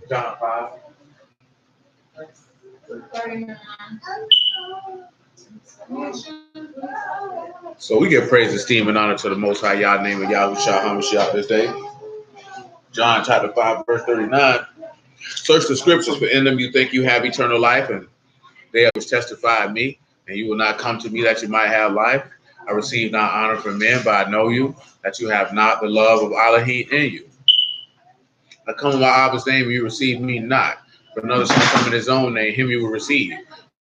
John 5. So we give praise, esteem, and honor to the Most High Yah, name of Yahushua HaMashiach this day. John chapter 5, verse 39. Search the scriptures, for in them you think you have eternal life, and they have testified me, and you will not come to me that you might have life. I receive not honor from men, but I know you, that you have not the love of Elohim in you. I come in my Abba's name, and you receive me not. But another shall come in his own name, him you will receive.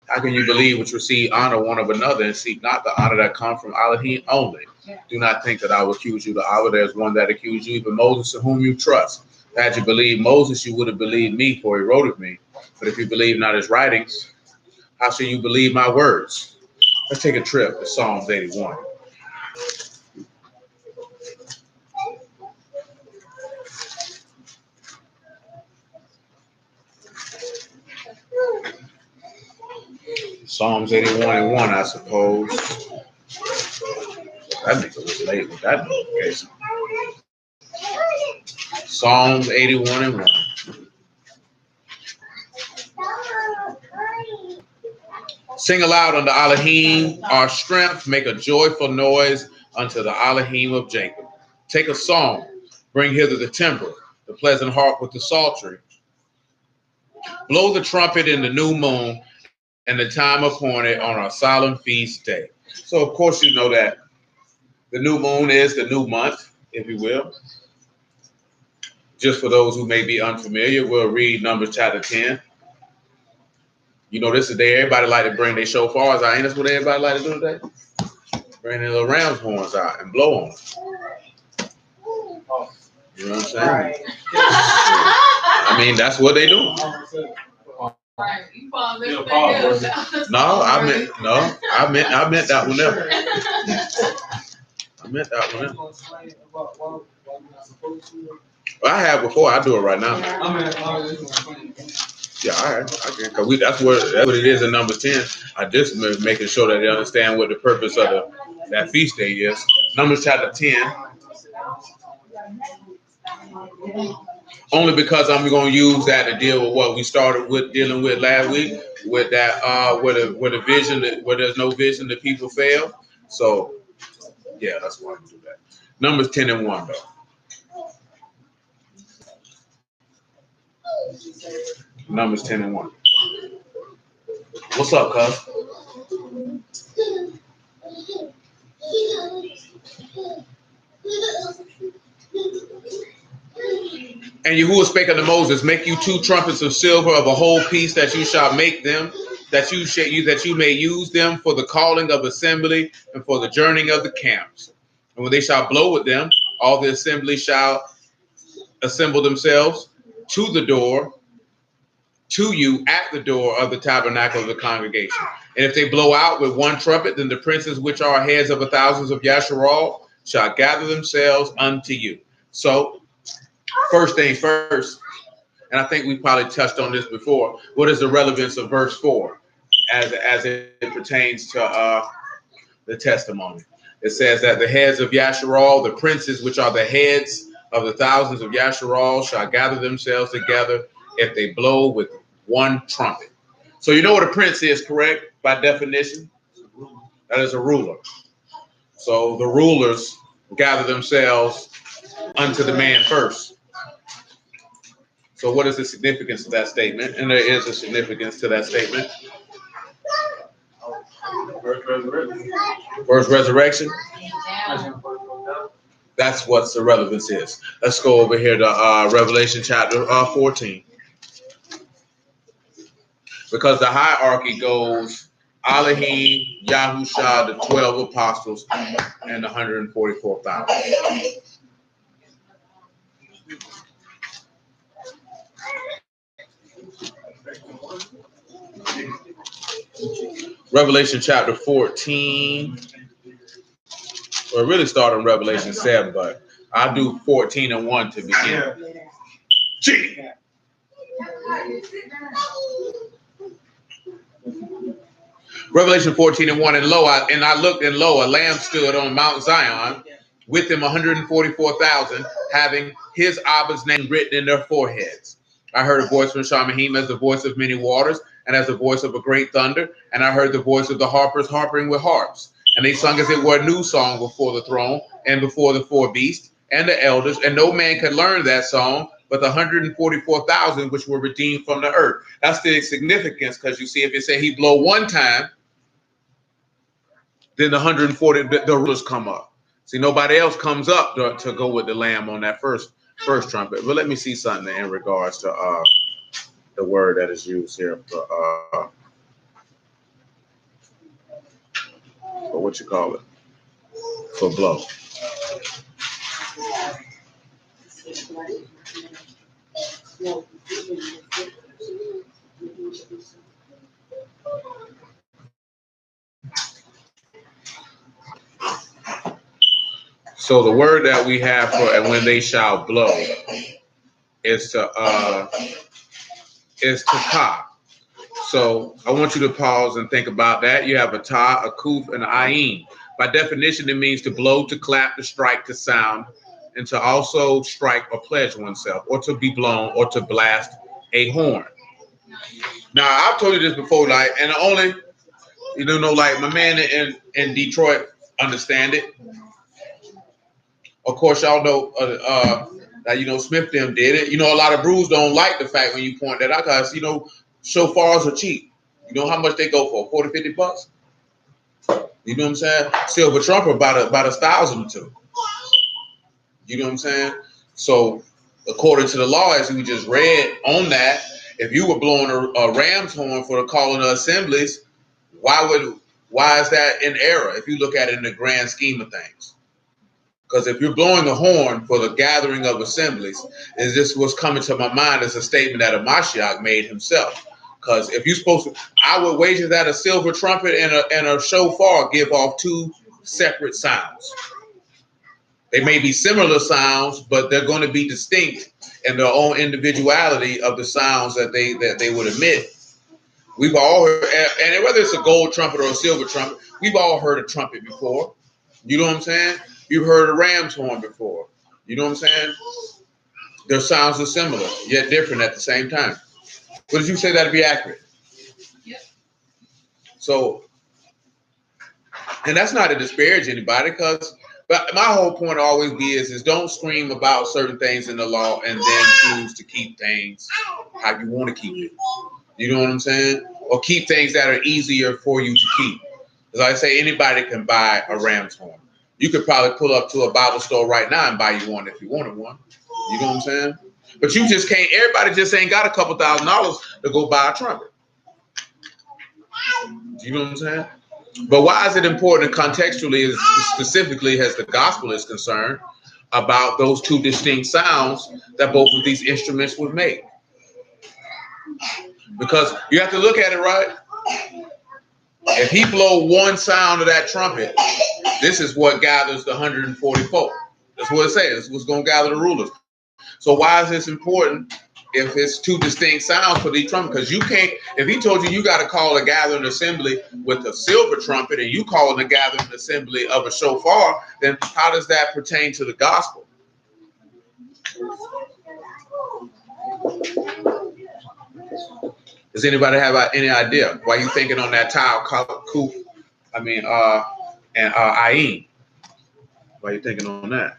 How can you believe which receive honor one of another, and seek not the honor that comes from Elohim only? Do not think that I will accuse you. The Abba, there's one that accused you, even Moses, in whom you trust. Had you believed Moses, you would have believed me, for he wrote of me. But if you believe not his writings, how shall you believe my words? Let's take a trip to Psalms 81. Psalms 81 and 1, I suppose. That nigga was late with that notification. Psalms 81 and 1. Sing aloud unto Elohim, our strength. Make a joyful noise unto the Elohim of Jacob. Take a song. Bring hither the timbrel, the pleasant harp with the psaltery. Blow the trumpet in the new moon and the time appointed on our solemn feast day. So, of course, you know that the new moon is the new month, if you will. Just for those who may be unfamiliar, we'll read Numbers chapter 10. You know, this is the day everybody like to bring their shofars out. Ain't this what everybody like to do today? Bring their little ram's horns out and blow on them. You know what I'm saying? Right. I mean, that's what they do. Right. I meant that one there. I meant that one there. Well, I have before. I do it right now. Yeah, all right. Okay, because that's what it is in Numbers 10. I just making sure that they understand what the purpose of that feast day is. Numbers chapter 10. Only because I'm going to use that to deal with what we started with dealing with last week, with that where the vision, where there's no vision, the people fail. So yeah, that's why I do that. Numbers 10 and 1 though. Numbers 10 and 1. What's up, cuz? And Yahuwah spake unto Moses, make you 2 trumpets of silver of a whole piece, that you shall make them, that you may use them for the calling of assembly and for the journeying of the camps. And when they shall blow with them, all the assembly shall assemble themselves to the door, to you at the door of the tabernacle of the congregation. And if they blow out with 1 trumpet, then the princes which are heads of 1,000s of Yasharal shall gather themselves unto you. So, first thing first, and I think we probably touched on this before, what is the relevance of verse 4 as it pertains to the testimony? It says that the heads of Yasharal, the princes which are the heads of the 1,000s of Yasharal, shall gather themselves together if they blow with 1 trumpet. So you know what a prince is, correct? By definition, that is a ruler. So the rulers gather themselves unto the man first. So what is the significance of that statement? And there is a significance to that statement. First resurrection. That's what the relevance is. Let's go over here to Revelation chapter 14. Because the hierarchy goes Elohim, Yahusha, the 12 apostles, and 144,000. Revelation chapter 14. Well, really start on Revelation 7, but I'll do 14 and 1 to begin. Gee. Revelation 14 and 1, and I looked, and lo, a lamb stood on Mount Zion, with them 144,000, having his Abba's name written in their foreheads. I heard a voice from Shamahim as the voice of many waters, and as the voice of a great thunder, and I heard the voice of the harpers harping with harps. And they sung as it were a new song before the throne, and before the four beasts, and the elders, and no man could learn that song, but the 144,000 which were redeemed from the earth. That's the significance, because you see, if it say he blow one time, then the 140, the rulers come up. See, nobody else comes up to go with the lamb on that first trumpet. But let me see something in regards to the word that is used here for what you call it, for blow. So the word that we have for and when they shall blow is to ka. So I want you to pause and think about that. You have a ta, a kuf, and an ayin. By definition, it means to blow, to clap, to strike, to sound, and to also strike or pledge oneself, or to be blown, or to blast a horn. Now, I've told you this before, like, and only, like my man in Detroit understand it. Of course, y'all know that, Smith them did it. A lot of brews don't like the fact when you point that out because, shofars are cheap. You know how much they go for? 40, 50 bucks? You know what I'm saying? Silver trumpet about 1,000 or two. You know what I'm saying? So, according to the law, as we just read on that, if you were blowing a ram's horn for the calling of assemblies, why is that in error if you look at it in the grand scheme of things? Because if you're blowing a horn for the gathering of assemblies, is this what's coming to my mind as a statement that a Mashiach made himself. Because if you're supposed to, I would wager that a silver trumpet and a shofar give off two separate sounds. They may be similar sounds, but they're going to be distinct in their own individuality of the sounds that they would emit. We've all heard, and whether it's a gold trumpet or a silver trumpet, we've all heard a trumpet before. You know what I'm saying? You've heard a ram's horn before. You know what I'm saying? Their sounds are similar, yet different at the same time. What did you say that'd be accurate? Yep. So, and that's not to disparage anybody, but my whole point always be is don't scream about certain things in the law and then choose to keep things how you want to keep it. You know what I'm saying? Or keep things that are easier for you to keep. As I say, anybody can buy a ram's horn. You could probably pull up to a Bible store right now and buy you one if you wanted one. You know what I'm saying? But you just can't, everybody just ain't got a couple $1,000s to go buy a trumpet. You know what I'm saying? But why is it important contextually, specifically as the gospel is concerned, about those two distinct sounds that both of these instruments would make? Because you have to look at it, right? If he blow one sound of that trumpet, this is what gathers the 144. That's what it says. It's what's going to gather the rulers. So why is this important if it's two distinct sounds for the trumpet? Because you can't, if he told you got to call a gathering assembly with a silver trumpet and you call it a gathering assembly of a shofar, then how does that pertain to the gospel? Does anybody have any idea why you thinking on that tile, kuf, and ayin? Why you thinking on that?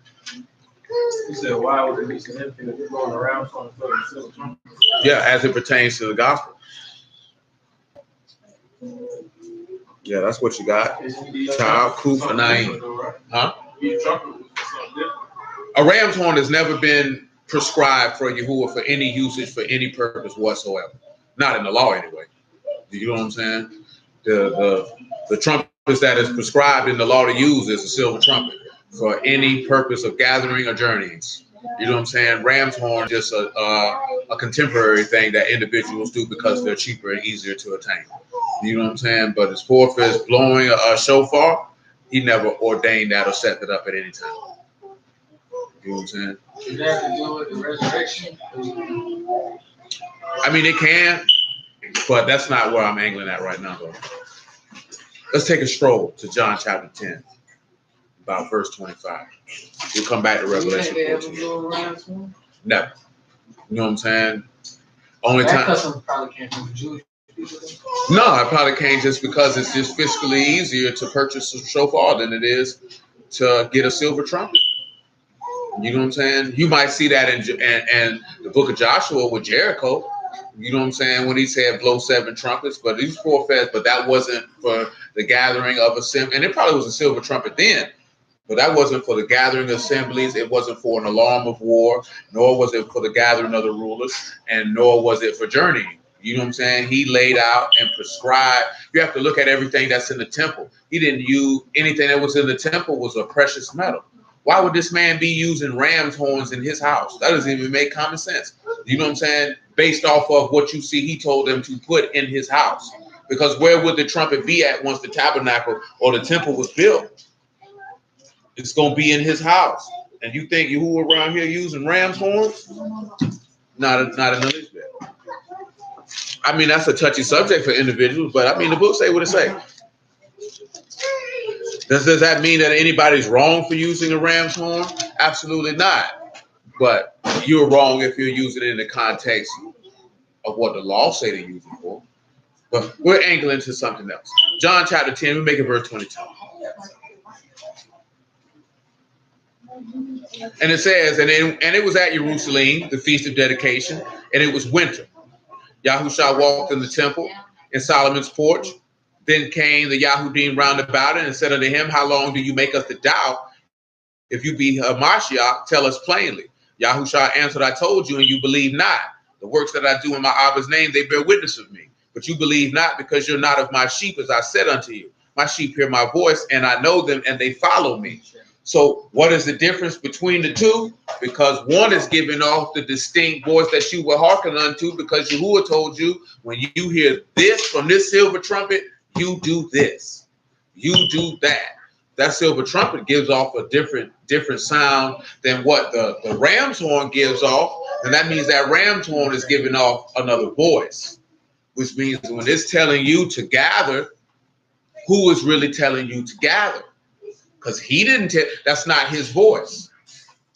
You said, why would it be significant if you're going around trying to fill the silver trumpet? Yeah, as it pertains to the gospel. Yeah, that's what you got. Child, kuf, and ayin. Huh? A ram's horn has never been prescribed for Yahuwah for any usage for any purpose whatsoever. Not in the law, anyway. You know what I'm saying? The trumpets that is prescribed in the law to use is a silver trumpet for any purpose of gathering or journeyings. You know what I'm saying? Ram's horn is just a contemporary thing that individuals do because they're cheaper and easier to attain. You know what I'm saying? But as far as blowing a shofar, he never ordained that or set that up at any time. You know what I'm saying? Does that have to do with the resurrection? I mean, it can, but that's not where I'm angling at right now, though. Let's take a stroll to John chapter 10. about verse 25. We'll come back to Revelation 14. Never. You know what I'm saying? Only That time. custom probably came from the Jewish people. No, it probably came just because it's just fiscally easier to purchase a shofar than it is to get a silver trumpet. You know what I'm saying? You might see that in the book of Joshua with Jericho. You know what I'm saying? When he said blow 7 trumpets, but these 4 feds, but that wasn't for the gathering of assembly. And it probably was a silver trumpet then, but that wasn't for the gathering of assemblies. It wasn't for an alarm of war, nor was it for the gathering of the rulers, and nor was it for journeying. You know what I'm saying? He laid out and prescribed. You have to look at everything that's in the temple. He didn't use anything that was in the temple was a precious metal. Why would this man be using ram's horns in his house? That doesn't even make common sense. You know what I'm saying? Based off of what you see, he told them to put in his house. Because where would the trumpet be at once the tabernacle or the temple was built? It's going to be in his house. And you think you around here using ram's horns? Not in the least bit. I mean, that's a touchy subject for individuals, but I mean, the book say what it say. Does that mean that anybody's wrong for using a ram's horn? Absolutely not. But you're wrong if you're using it in the context of what the law say to use it for. But we're angling to something else. John chapter 10, we make it verse 22. And it says, and it was at Jerusalem, the feast of dedication, and it was winter. Yahushua walked in the temple in Solomon's porch. Then came the Yahudim round about it and said unto him, how long do you make us to doubt? If you be a Mashiach, tell us plainly. Yahushua answered, I told you, and you believe not. The works that I do in my Abba's name, they bear witness of me. But you believe not, because you're not of my sheep, as I said unto you. My sheep hear my voice, and I know them, and they follow me. So what is the difference between the two? Because one is giving off the distinct voice that you will hearken unto, because Yahuwah told you, when you hear this from this silver trumpet, you do this, you do that. That silver trumpet gives off a different sound than what the ram's horn gives off. And that means that ram's horn is giving off another voice, which means when it's telling you to gather, who is really telling you to gather? Because he didn't tell, that's not his voice.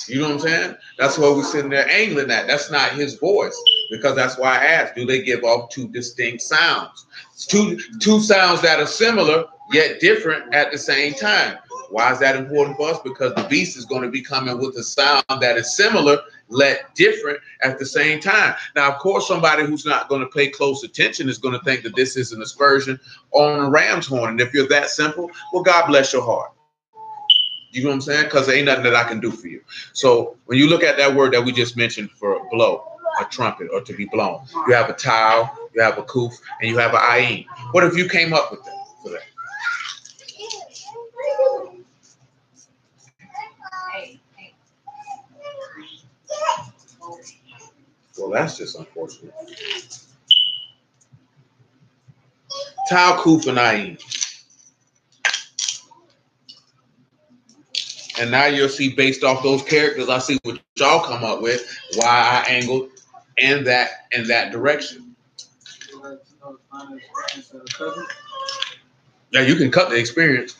You know what I'm saying? That's why we're sitting there angling at. That's not his voice. Because that's why I asked, do they give off 2 distinct sounds? It's two sounds that are similar, yet different at the same time. Why is that important for us? Because the beast is going to be coming with a sound that is similar, yet different at the same time. Now, of course, somebody who's not going to pay close attention is going to think that this is an aspersion on a ram's horn. And if you're that simple, well, God bless your heart. You know what I'm saying? Because there ain't nothing that I can do for you. So when you look at that word that we just mentioned for blow, a trumpet, or to be blown, you have a tau, you have a kuf, and you have an ayin. What if you came up with that for that? Well, that's just unfortunate. Tau, kuf, and ayin. And now you'll see, based off those characters, I see what y'all come up with, why I angled in that direction. Now you can cut the experience.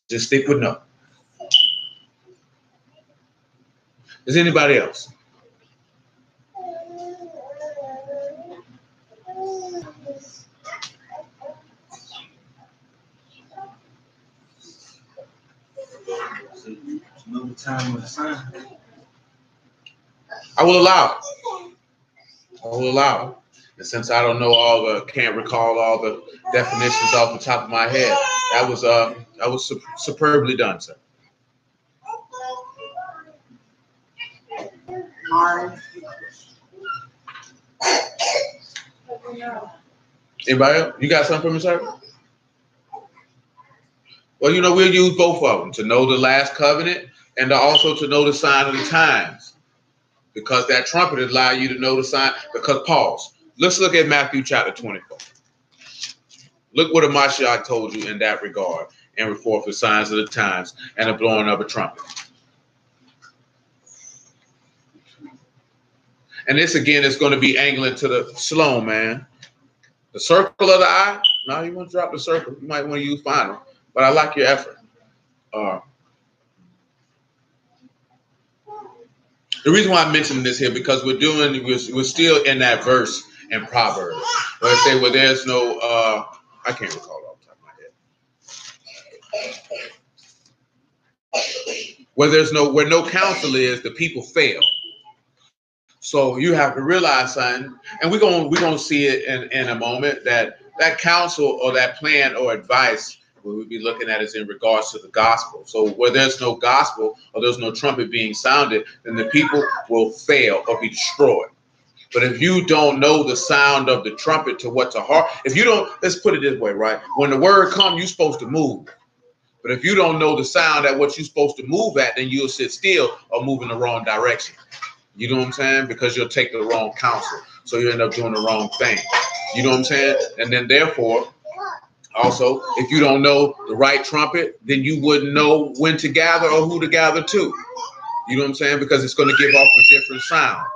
Just stick with no. Is anybody else? No time with sign. I will allow it. I will allow it. And since I don't know can't recall all the definitions off the top of my head, that was superbly done, sir. Anybody else? You got something for me, sir? Well, we'll use both of them to know the last covenant and also to know the sign of the times. Because that trumpet will allow you to know the sign. Because pause. Let's look at Matthew chapter 24. Look what a Mashiach told you in that regard, and forth the signs of the times and the blowing of a trumpet. And this again is going to be angling to the slow, man. The circle of the eye. No, you want to drop the circle. You might want to use final, but I like your effort. Uh, the reason why I'm mentioning this here because we're still in that verse in Proverbs where it say, "Well, there's no I can't recall off the top of my head. Where no counsel is, the people fail." So you have to realize something, and we're gonna see it in a moment that counsel or that plan or advice we would be looking at is in regards to the gospel. So where there's no gospel or there's no trumpet being sounded, then the people will fail or be destroyed. But if you don't know the sound of the trumpet to what to heart, if you don't, let's put it this way, right? When the word comes, you're supposed to move. But if you don't know the sound at what you're supposed to move at, then you'll sit still or move in the wrong direction. You know what I'm saying? Because you'll take the wrong counsel. So you end up doing the wrong thing. You know what I'm saying? And then therefore, also, if you don't know the right trumpet, then you wouldn't know when to gather or who to gather to. You know what I'm saying? Because it's going to give off a different sound.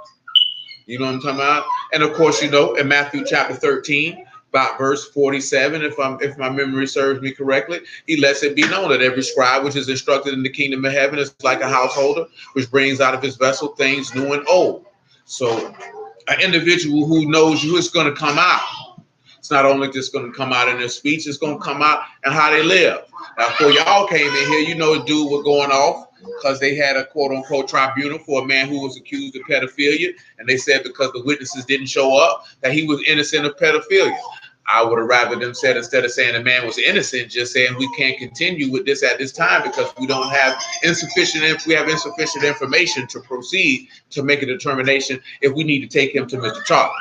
You know what I'm talking about? And of course, you know, in Matthew chapter 13, about verse 47, if my memory serves me correctly, he lets it be known that every scribe which is instructed in the kingdom of heaven is like a householder, which brings out of his vessel things new and old. So an individual who knows who is going to come out. It's not only just going to come out in their speech, it's going to come out in how they live. Now, before y'all came in here, you know, the dude was going off because they had a quote-unquote tribunal for a man who was accused of pedophilia. And they said because the witnesses didn't show up, that he was innocent of pedophilia. I would have rather them said, instead of saying the man was innocent, just saying we can't continue with this at this time because we have insufficient information to proceed to make a determination if we need to take him to Mr. Charlie.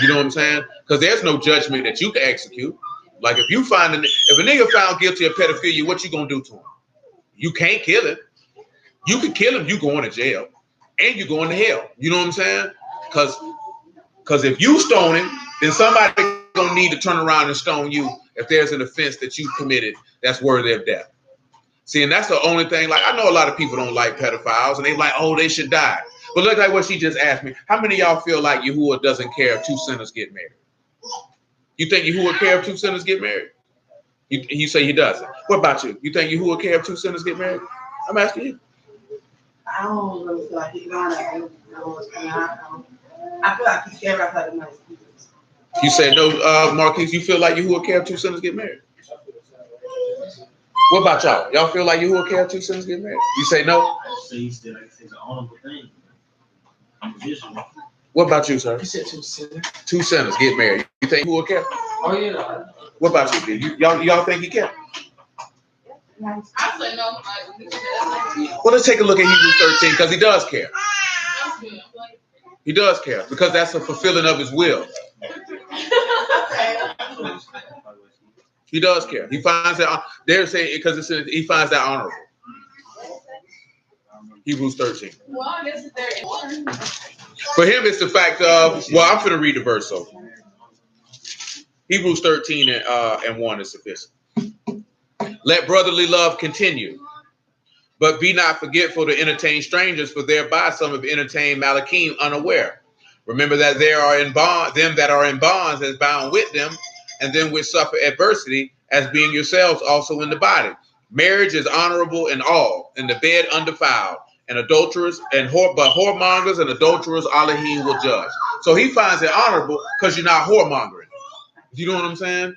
You know what I'm saying? Because there's no judgment that you can execute. Like if a nigga found guilty of pedophilia, what you gonna do to him? You can't kill him. You can kill him, you going to jail. And you going to hell. You know what I'm saying? Because if you stone him, then somebody gonna need to turn around and stone you if there's an offense that you committed that's worthy of death. See, and that's the only thing. Like I know a lot of people don't like pedophiles, and they like, oh, they should die. But look like what she just asked me. How many of y'all feel like Yahuwah doesn't care if two sinners get married? You think Yahuwah care if two sinners get married? You say he doesn't. What about you? You think Yahuwah care if two sinners get married? I'm asking you. I don't really feel like he's going to know what's coming out. I feel like he's scared about the money. You said no, Marquise, you feel like Yahuwah care if two sinners get married? What about y'all? Y'all feel like Yahuwah care if two sinners get married? You say no? So he said it's an honorable thing. What about you, sir? You said two sinners. Two sinners get married. You think Yahuwah care? Oh, yeah. What about you, dude? Y'all think he care? I say no. Well, let's take a look at Hebrews 13 because he does care. He does care because that's a fulfilling of his will. He does care. He finds that they're saying because it says he finds that honorable. Hebrews 13. Well, I guess they're in. For him, it's the fact of I'm going to read the verse. So Hebrews 13 and 1 is sufficient. Let brotherly love continue, but be not forgetful to entertain strangers, for thereby some have entertained Malachim unaware. Remember that there are in bond, them that are in bonds as bound with them, and them which suffer adversity, as being yourselves also in the body. Marriage is honorable in all, and the bed undefiled, and adulterers but whoremongers and adulterers Elohim will judge. So he finds it honorable because you're not whoremongering. You know what I'm saying?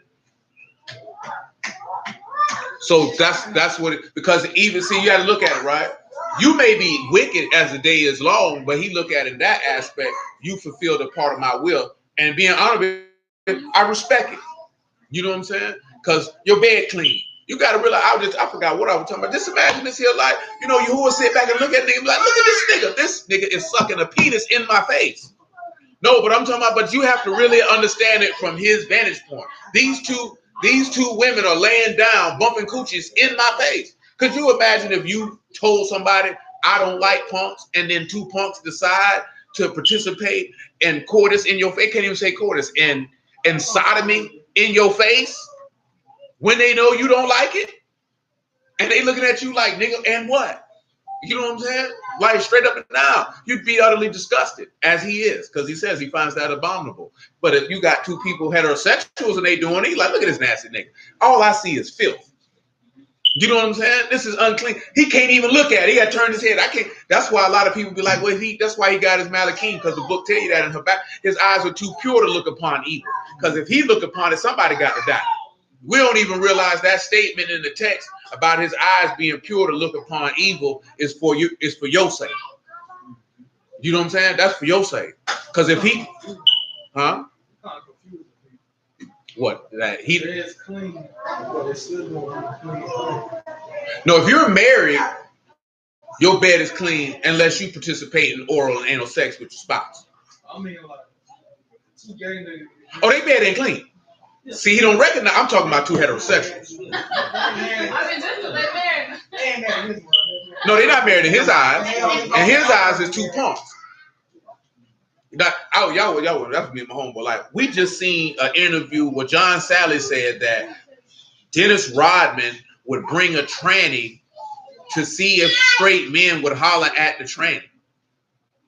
So that's what it, because even see, you got to look at it, right? You may be wicked as the day is long, but he look at it in that aspect. You fulfilled a part of my will, and being honorable, I respect it. You know what I'm saying? Because your bed clean. You got to realize. I forgot what I was talking about. Just imagine this here, like you who would sit back and look at nigga, and be like, look at this nigga. This nigga is sucking a penis in my face. No, but I'm talking about. But you have to really understand it from his vantage point. These two women are laying down, bumping coochies in my face. Could you imagine if you told somebody, I don't like punks, and then two punks decide to participate in coitus in your face? Can't even say coitus, in sodomy in your face when they know you don't like it? And they looking at you like, nigga, and what? You know what I'm saying? Like straight up and down. You'd be utterly disgusted, as he is, because he says he finds that abominable. But if you got two people heterosexuals and they doing it, like, look at this nasty nigga. All I see is filth. You know what I'm saying? This is unclean. He can't even look at it. He got to turn his head. I can't. That's why a lot of people be like, well, that's why he got his Malachim, because the book tell you that in her back. His eyes are too pure to look upon evil. Because if he look upon it, somebody got to die. We don't even realize that statement in the text about his eyes being pure to look upon evil is for you. Is for your sake. You know what I'm saying? That's for your sake. Because if he, huh? What? That he It's clean, but it's still more clean. No, if you're married, your bed is clean unless you participate in oral and anal sex with your spouse. I mean, like, two gay niggas. Oh, they bed ain't clean. See, he don't recognize. I'm talking about two heterosexuals. I mean, this is they married. No, they're not married in his eyes. In his eyes, is two punks. Y'all, that's me and my homeboy. Like, we just seen an interview where John Sally said that Dennis Rodman would bring a tranny to see if straight men would holler at the tranny.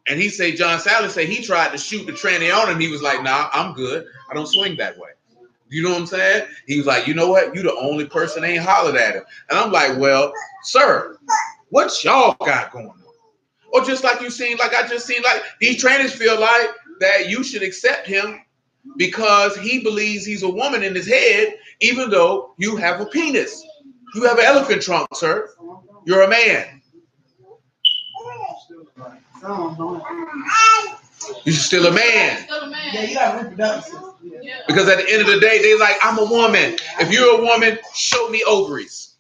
And he said, John Sally said he tried to shoot the tranny on him. He was like, nah, I'm good. I don't swing that way. You know what I'm saying? He was like, you know what? You the only person that ain't hollered at him. And I'm like, well, sir, what y'all got going on? Or just like I just seen, like these trainers feel like that you should accept him because he believes he's a woman in his head, even though you have a penis. You have an elephant trunk, sir. You're a man. You're still a man. Yeah, you got reproductive. Because at the end of the day, they're like, I'm a woman. If you're a woman, show me ovaries.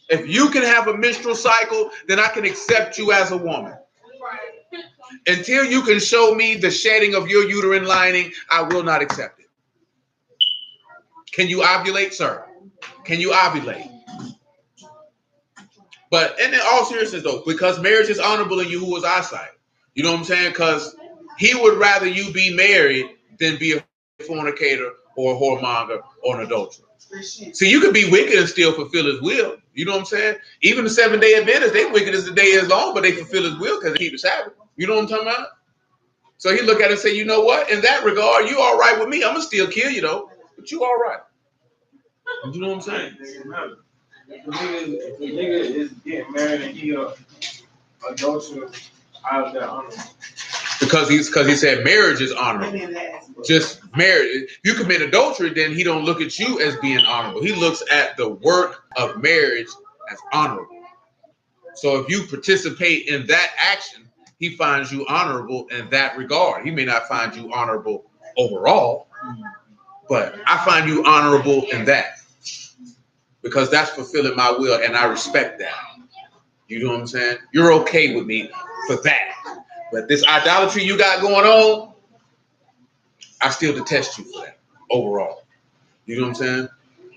If you can have a menstrual cycle, then I can accept you as a woman. Until you can show me the shedding of your uterine lining, I will not accept it. Can you ovulate, sir? Can you ovulate? But in all seriousness, though, because marriage is honorable in Yahuwah's eyesight. You know what I'm saying? Because he would rather you be married than be a fornicator or a whoremonger or an adulterer. See, you could be wicked and still fulfill his will. You know what I'm saying? Even the 7-day Adventists, they wicked as the day is long, but they fulfill his will because they keep the Sabbath. You know what I'm talking about? So he look at it and say, you know what? In that regard, you all right with me. I'm going to still kill you, though. But you all right. You know what I'm saying? If the nigga is getting married and he adulterer, how's that honorable? Because he said marriage is honorable. Just marriage. If you commit adultery, then he don't look at you as being honorable. He looks at the work of marriage as honorable. So if you participate in that action, he finds you honorable in that regard. He may not find you honorable overall, but I find you honorable in that. Because that's fulfilling my will, and I respect that. You know what I'm saying? You're okay with me for that. But this idolatry you got going on, I still detest you for that overall. You know what I'm saying?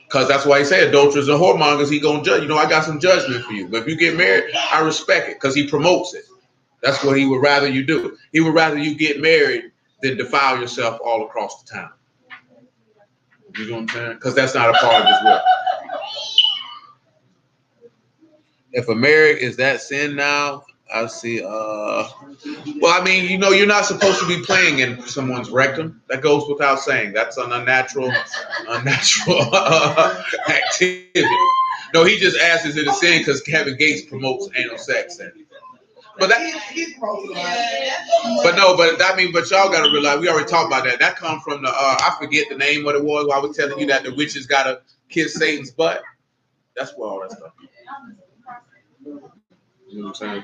Because that's why he said adulterers and whoremongers, he gonna judge. You know, I got some judgment for you. But if you get married, I respect it because he promotes it. That's what he would rather you do. He would rather you get married than defile yourself all across the town. You know what I'm saying? Because that's not a part of his will. If a marriage is that sin now, I see. Well, I mean, you know, you're not supposed to be playing in someone's rectum. That goes without saying. That's an unnatural activity. No, he just asks is it a sin because Kevin Gates promotes anal sex. But that, but y'all gotta realize we already talked about that. That comes from the I forget the name what it was. I was telling you that the witches gotta kiss Satan's butt. That's where all that stuff. You know what I'm saying?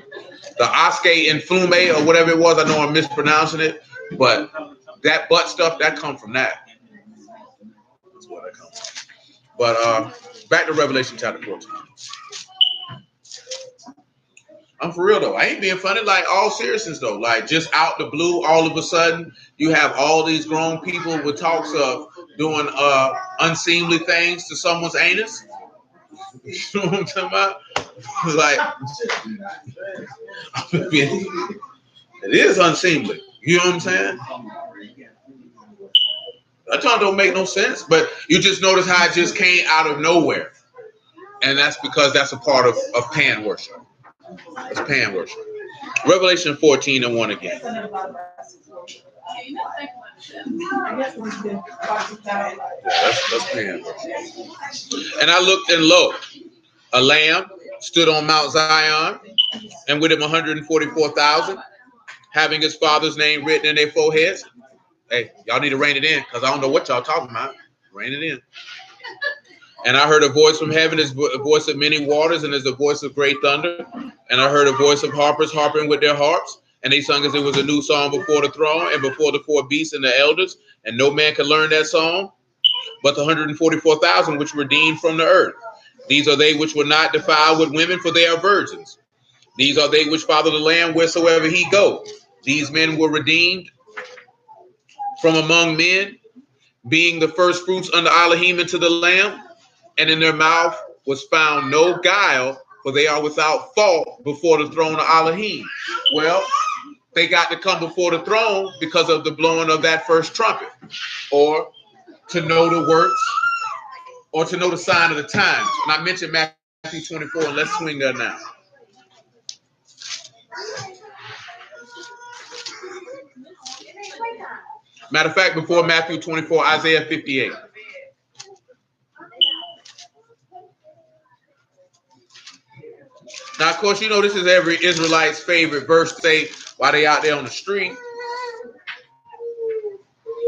The Osque Influme or whatever it was, I know I'm mispronouncing it, but that butt stuff, that comes from that. That's where that comes from. But back to Revelation chapter 14. I'm for real though. I ain't being funny, like all seriousness though. Like just out the blue, all of a sudden, you have all these grown people with talks of doing unseemly things to someone's anus. You know what I'm talking about? Like, it is unseemly. You know what I'm saying? That don't make no sense, but you just notice how it just came out of nowhere. And that's because that's a part of pan worship. It's pan worship. Revelation 14:1 again. I guess we can talk about it. That's paying. And I looked, and lo, a lamb stood on Mount Zion, and with him 144,000, having his father's name written in their foreheads. Hey, y'all need to rein it in, because I don't know what y'all talking about. Rein it in. And I heard a voice from heaven, as a voice of many waters, and as a voice of great thunder. And I heard a voice of harpers harping with their harps. And they sung as it was a new song before the throne and before the four beasts and the elders. And no man could learn that song but the 144,000 which were redeemed from the earth. These are they which were not defiled with women, for they are virgins. These are they which follow the Lamb wheresoever he go. These men were redeemed from among men, being the first fruits unto Elohim and to the Lamb. And in their mouth was found no guile, for they are without fault before the throne of Elohim. Well, they got to come before the throne because of the blowing of that first trumpet, or to know the works, or to know the sign of the times. And I mentioned Matthew 24, and let's swing there now. Matter of fact, before Matthew 24, Isaiah 58. Now, of course, you know this is every Israelite's favorite verse today while they out there on the street.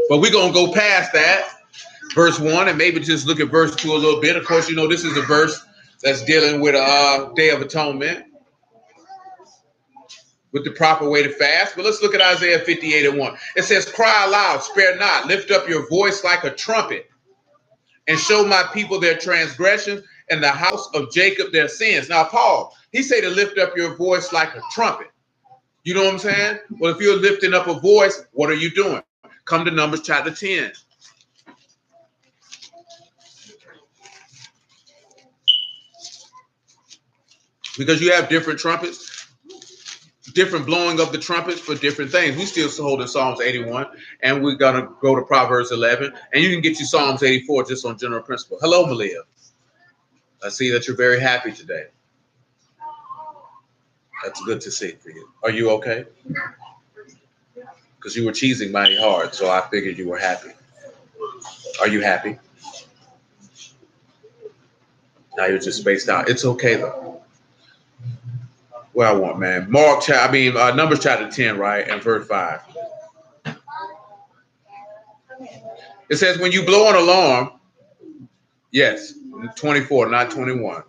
But we're going to go past that, verse 1, and maybe just look at verse 2 a little bit. Of course, you know this is a verse that's dealing with Day of Atonement, with the proper way to fast. But let's look at Isaiah 58 and 1. It says, cry aloud, spare not, lift up your voice like a trumpet, and show my people their transgressions, and the house of Jacob their sins. Now, Paul, he say to lift up your voice like a trumpet. You know what I'm saying? Well, if you're lifting up a voice, what are you doing? Come to Numbers chapter 10. Because you have different trumpets, different blowing of the trumpets for different things. We still holding Psalms 81, and we're going to go to Proverbs 11, and you can get you Psalms 84 just on general principle. Hello, Malia. I see that you're very happy today. That's good to see for you. Are you okay? Because you were cheesing mighty hard, so I figured you were happy. Are you happy? Now you're just spaced out. It's okay, though. What I want, man. Numbers chapter 10, right, and verse 5. It says, when you blow an alarm, yes, 24, not 21.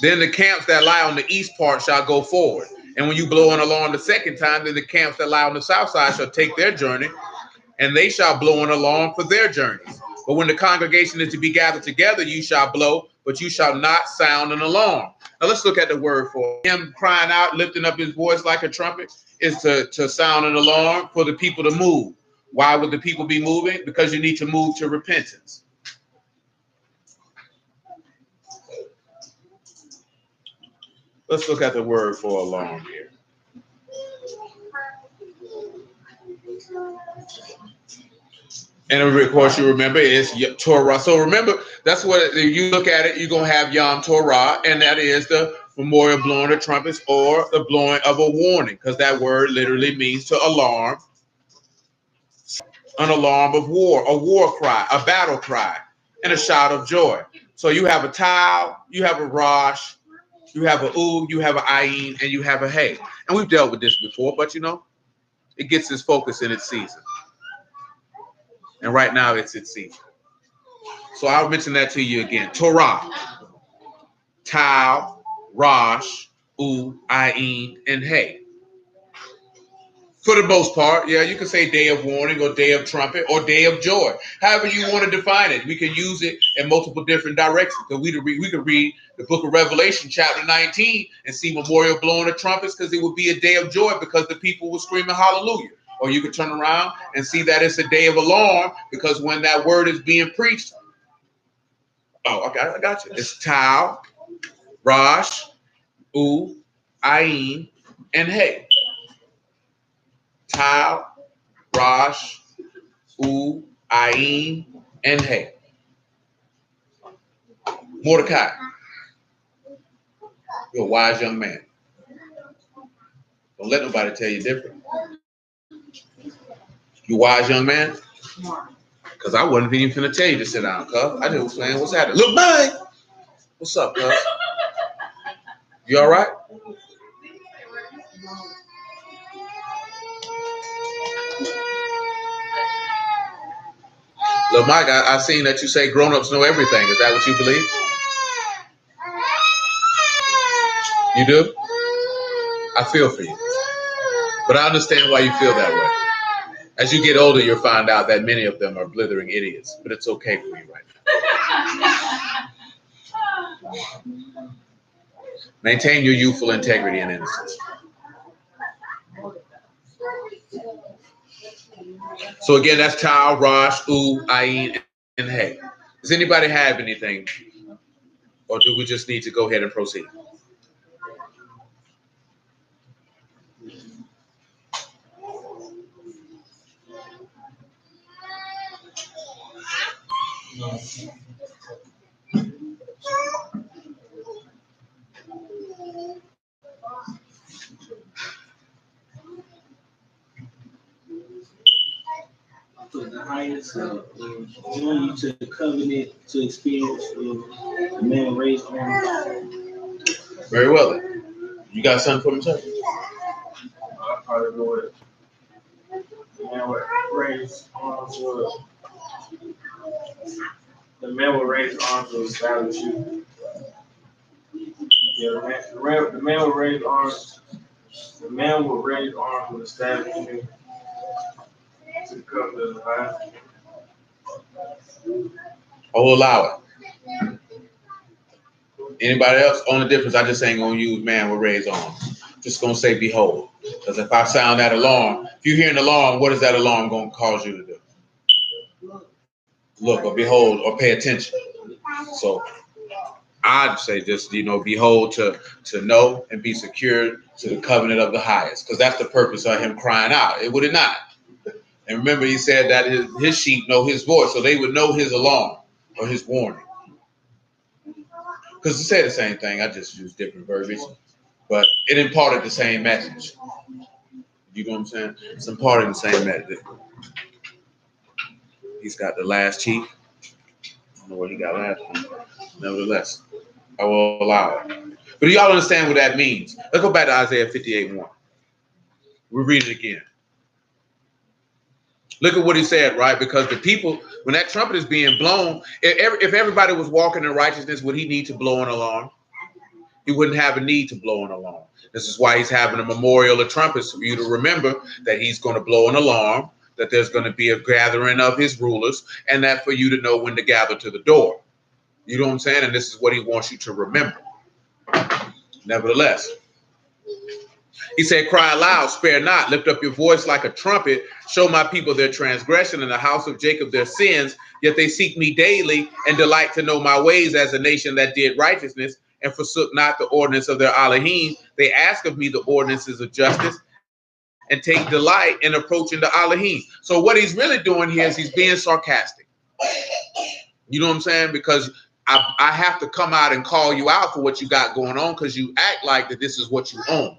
Then the camps that lie on the east part shall go forward. And when you blow an alarm the second time, then the camps that lie on the south side shall take their journey, and they shall blow an alarm for their journeys. But when the congregation is to be gathered together, you shall blow, but you shall not sound an alarm. Now let's look at the word for him crying out, lifting up his voice like a trumpet, is to sound an alarm for the people to move. Why would the people be moving? Because you need to move to repentance. Let's look at the word for alarm here. And of course, you remember it's Torah. So remember, that's what you look at it. You're gonna have Yom Torah, and that is the memorial blowing of trumpets or the blowing of a warning, because that word literally means to alarm, an alarm of war, a war cry, a battle cry, and a shout of joy. So you have a tau, you have a rosh, you have a u, you have an ayin, and you have a hey. And we've dealt with this before, but you know, it gets its focus in its season. And right now it's its season. So I'll mention that to you again. Torah, Tau, Rosh, U, Ayin, and Hey. For the most part, yeah, you can say day of warning or day of trumpet or day of joy. However you want to define it. We can use it in multiple different directions. So we could read the book of Revelation, chapter 19, and see memorial blowing of trumpets, because it would be a day of joy because the people were screaming hallelujah. Or you could turn around and see that it's a day of alarm because when that word is being preached, oh, okay, I got you. It's Tau, Rosh, U, Ayin, and Hey. Tau, Rosh, U, Ayin, and Hey. Mordecai, you're a wise young man. Don't let nobody tell you different. You wise young man? Because I wasn't even finna tell you to sit down, cuz. I just was saying, what's happening? Look, bye. What's up, cuz? You all right? Look, Mike, I seen that you say grown-ups know everything. Is that what you believe? You do? I feel for you. But I understand why you feel that way. As you get older, you'll find out that many of them are blithering idiots. But it's okay for you right now. Maintain your youthful integrity and innocence. So again, that's Tau, Rosh, U, Ayin, and Hey. Does anybody have anything? Or do we just need to go ahead and proceed? No. The highest join you to the covenant to experience the man raised on. Very well then. You got something for me, sir? I probably know what the man with raised arms was. The man with raised arms will establish you. Yeah, the man with raised arms. The man with raised arms will establish you to the covenant of the highest. I will allow it. Anybody else? Only difference, I just ain't gonna use man with raised arms. Just gonna say behold. Because if I sound that alarm, if you hear an alarm, what is that alarm gonna cause you to do? Look or behold or pay attention. So I'd say just, behold to know and be secured to the covenant of the highest. Because that's the purpose of him crying out. It would it not. And remember, he said that his sheep know his voice, so they would know his alarm or his warning. Because to say the same thing, I just use different verbiage, but it imparted the same message. You know what I'm saying? It's imparting the same message. He's got the last cheek. I don't know what he got last week. Nevertheless, I will allow it. But do y'all understand what that means? Let's go back to Isaiah 58:1. We'll read it again. Look at what he said, right? Because the people, when that trumpet is being blown, if everybody was walking in righteousness, would he need to blow an alarm? He wouldn't have a need to blow an alarm. This is why he's having a memorial of trumpets for you to remember that he's going to blow an alarm, that there's going to be a gathering of his rulers, and that for you to know when to gather to the door. You know what I'm saying? And this is what he wants you to remember. Nevertheless, he said, cry aloud, spare not, lift up your voice like a trumpet, show my people their transgression and the house of Jacob their sins, yet they seek me daily and delight to know my ways as a nation that did righteousness and forsook not the ordinance of their Elohim. They ask of me the ordinances of justice and take delight in approaching the Elohim. So what he's really doing here is he's being sarcastic. You know what I'm saying? Because I have to come out and call you out for what you got going on because you act like that this is what you own.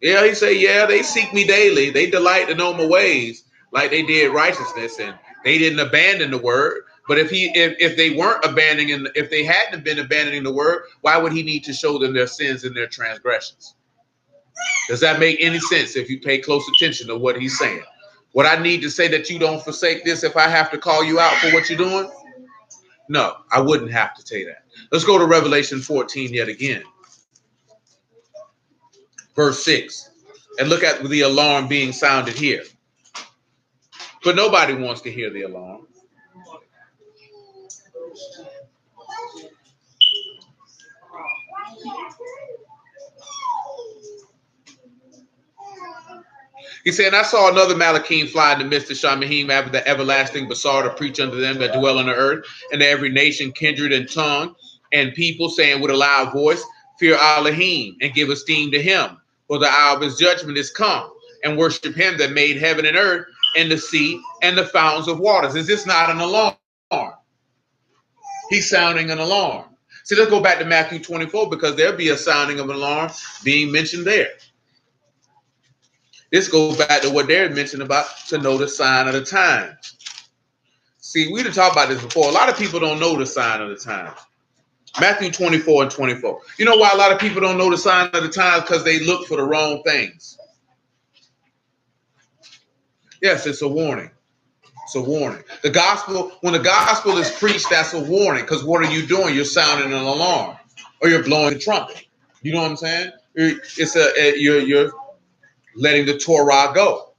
Yeah, he said, yeah, they seek me daily. They delight to know my ways like they did righteousness, and they didn't abandon the word. But if they weren't abandoning, if they hadn't been abandoning the word, why would he need to show them their sins and their transgressions? Does that make any sense if you pay close attention to what he's saying? What I need to say that you don't forsake this if I have to call you out for what you're doing? No, I wouldn't have to say that. Let's go to Revelation 14 yet again. Verse 6. And look at the alarm being sounded here. But nobody wants to hear the alarm. He said, and I saw another Malachim fly in the midst of Shamahim after the everlasting Basar to preach unto them that dwell on the earth, and to every nation, kindred, and tongue, and people, saying with a loud voice, fear Elohim, and give esteem to him, for the hour of his judgment is come, and worship him that made heaven and earth, and the sea, and the fountains of waters. Is this not an alarm? He's sounding an alarm. See, let's go back to Matthew 24, because there'll be a sounding of an alarm being mentioned there. This goes back to what they're mentioning about to know the sign of the time. See, we done talked about this before. A lot of people don't know the sign of the time. Matthew 24 and 24. You know why a lot of people don't know the sign of the times? Because they look for the wrong things. Yes, it's a warning. It's a warning. The gospel, when the gospel is preached, that's a warning. Because what are you doing? You're sounding an alarm, or you're blowing a trumpet. You know what I'm saying? You're letting the Torah go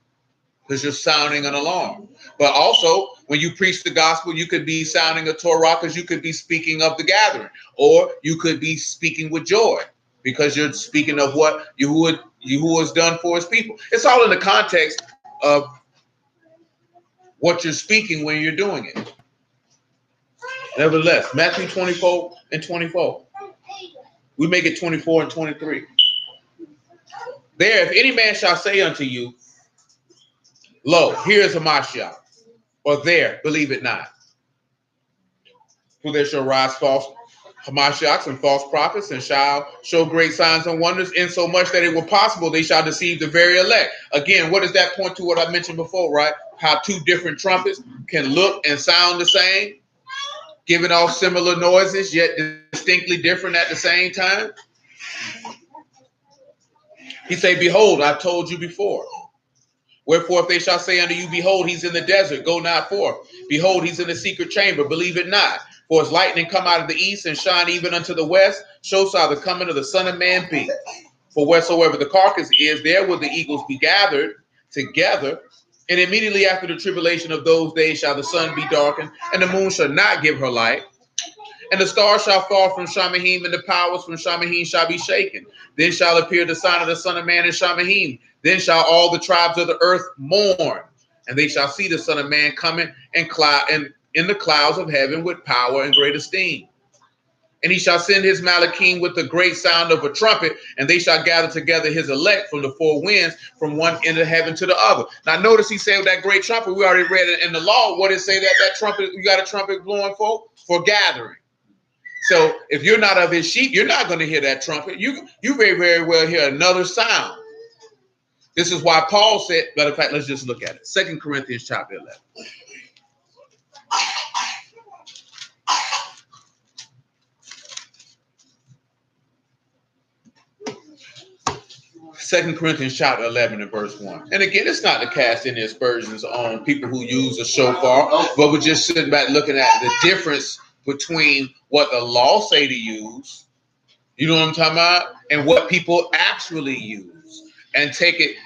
because you're sounding an alarm. But also, when you preach the gospel, you could be sounding a Torah because you could be speaking of the gathering, or you could be speaking with joy because you're speaking of what Yahuwah has done for his people. It's all in the context of what you're speaking when you're doing it. Nevertheless, Matthew 24 and 24. We make it 24 and 23. There, if any man shall say unto you, lo, here is a Mashiach, or there, believe it not. For there shall rise false Hamashiachs and false prophets, and shall show great signs and wonders, insomuch that it were possible they shall deceive the very elect. Again, what does that point to what I mentioned before, right? How two different trumpets can look and sound the same, giving off similar noises, yet distinctly different at the same time. He say, behold, I've told you before. Wherefore, if they shall say unto you, behold, he's in the desert, go not forth. Behold, he's in the secret chamber, believe it not. For as lightning come out of the east and shine even unto the west, so shall the coming of the Son of Man be. For wheresoever the carcass is, there will the eagles be gathered together. And immediately after the tribulation of those days shall the sun be darkened, and the moon shall not give her light. And the stars shall fall from Shamahim, and the powers from Shamahim shall be shaken. Then shall appear the sign of the Son of Man in Shamahim. Then shall all the tribes of the earth mourn, and they shall see the Son of Man coming and in the clouds of heaven with power and great esteem. And he shall send his Malachim with the great sound of a trumpet, and they shall gather together his elect from the four winds, from one end of heaven to the other. Now notice he said that great trumpet, we already read it in the law. What did it say that trumpet, you got a trumpet blowing for? For gathering. So if you're not of his sheep, you're not going to hear that trumpet. You very, very well hear another sound. This is why Paul said, matter of fact, let's just look at it. 2 Corinthians chapter 11. 2 Corinthians chapter 11 and verse 1. And again, it's not to cast any aspersions on people who use a shofar, but we're just sitting back looking at the difference between what the law say to use, you know what I'm talking about, and what people actually use, and take it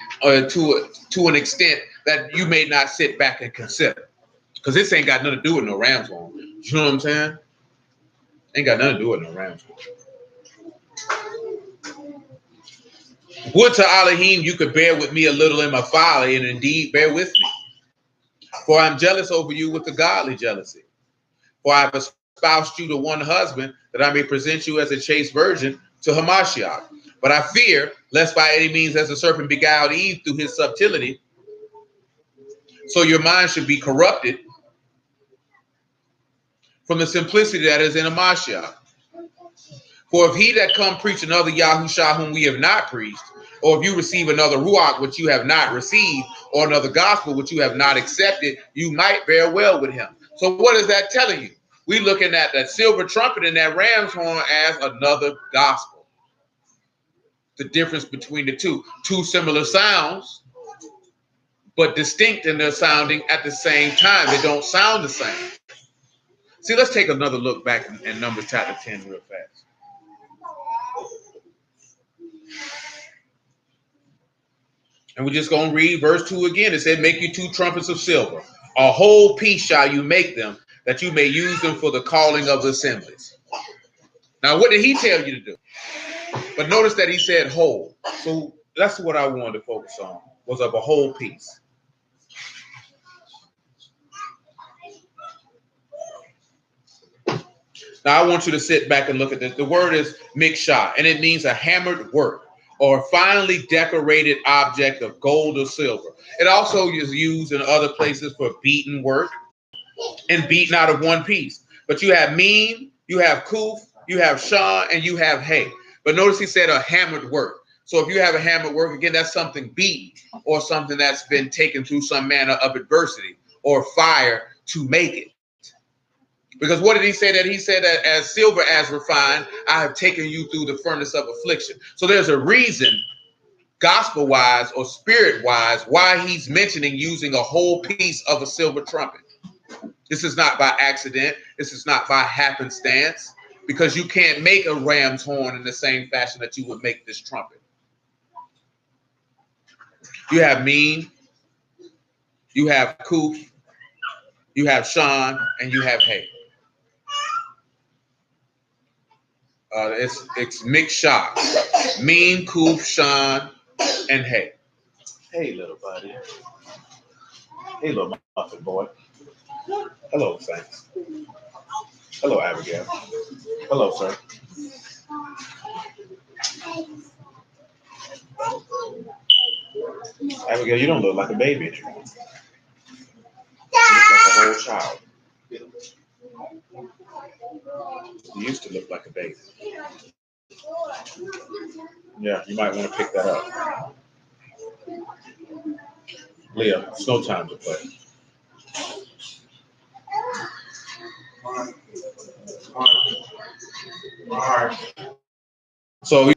to an extent that you may not sit back and consider. Because this ain't got nothing to do with no ram's horn. You know what I'm saying? Ain't got nothing to do with no ram's horn. Would to Elohim you could bear with me a little in my folly, and indeed bear with me. For I'm jealous over you with a godly jealousy. For I have espoused you to one husband, that I may present you as a chaste virgin to Hamashiach. But I fear, lest by any means as the serpent beguiled Eve through his subtlety, so your mind should be corrupted from the simplicity that is in Hamashiach. For if he that come preach another Yahushua whom we have not preached, or if you receive another Ruach which you have not received, or another gospel which you have not accepted, you might bear well with him. So what is that telling you? We're looking at that silver trumpet and that ram's horn as another gospel. The difference between the two similar sounds, but distinct in their sounding at the same time. They don't sound the same. See, let's take another look back in Numbers chapter 10 real fast. And we're just going to read verse 2 again. It said, make you 2 trumpets of silver. A whole piece shall you make them, that you may use them for the calling of the assemblies. Now, what did he tell you to do? But notice that he said whole. So that's what I wanted to focus on, was of a whole piece. Now, I want you to sit back and look at this. The word is mikshah, and it means a hammered work, or a finely decorated object of gold or silver. It also is used in other places for beaten work and beaten out of one piece. But you have meme, you have kuf, you have shah, and you have hay. But notice he said a hammered work. So if you have a hammered work, again, that's something beaten or something that's been taken through some manner of adversity or fire to make it. Because what did he say? That he said that as silver as refined, I have taken you through the furnace of affliction. So there's a reason, gospel-wise or spirit-wise, why he's mentioning using a whole piece of a silver trumpet. This is not by accident. This is not by happenstance, because you can't make a ram's horn in the same fashion that you would make this trumpet. You have mean, you have koof, you have Sean, and you have hay. It's mixed shot. Mean, koof, Sean, and hay. Hey, little buddy. Hey, little muffin boy. Hello, thanks. Hello, Abigail. Hello, sir. Abigail, you don't look like a baby anymore. You look like a whole child. You used to look like a baby. Yeah, you might want to pick that up. Leah, it's no time to play. So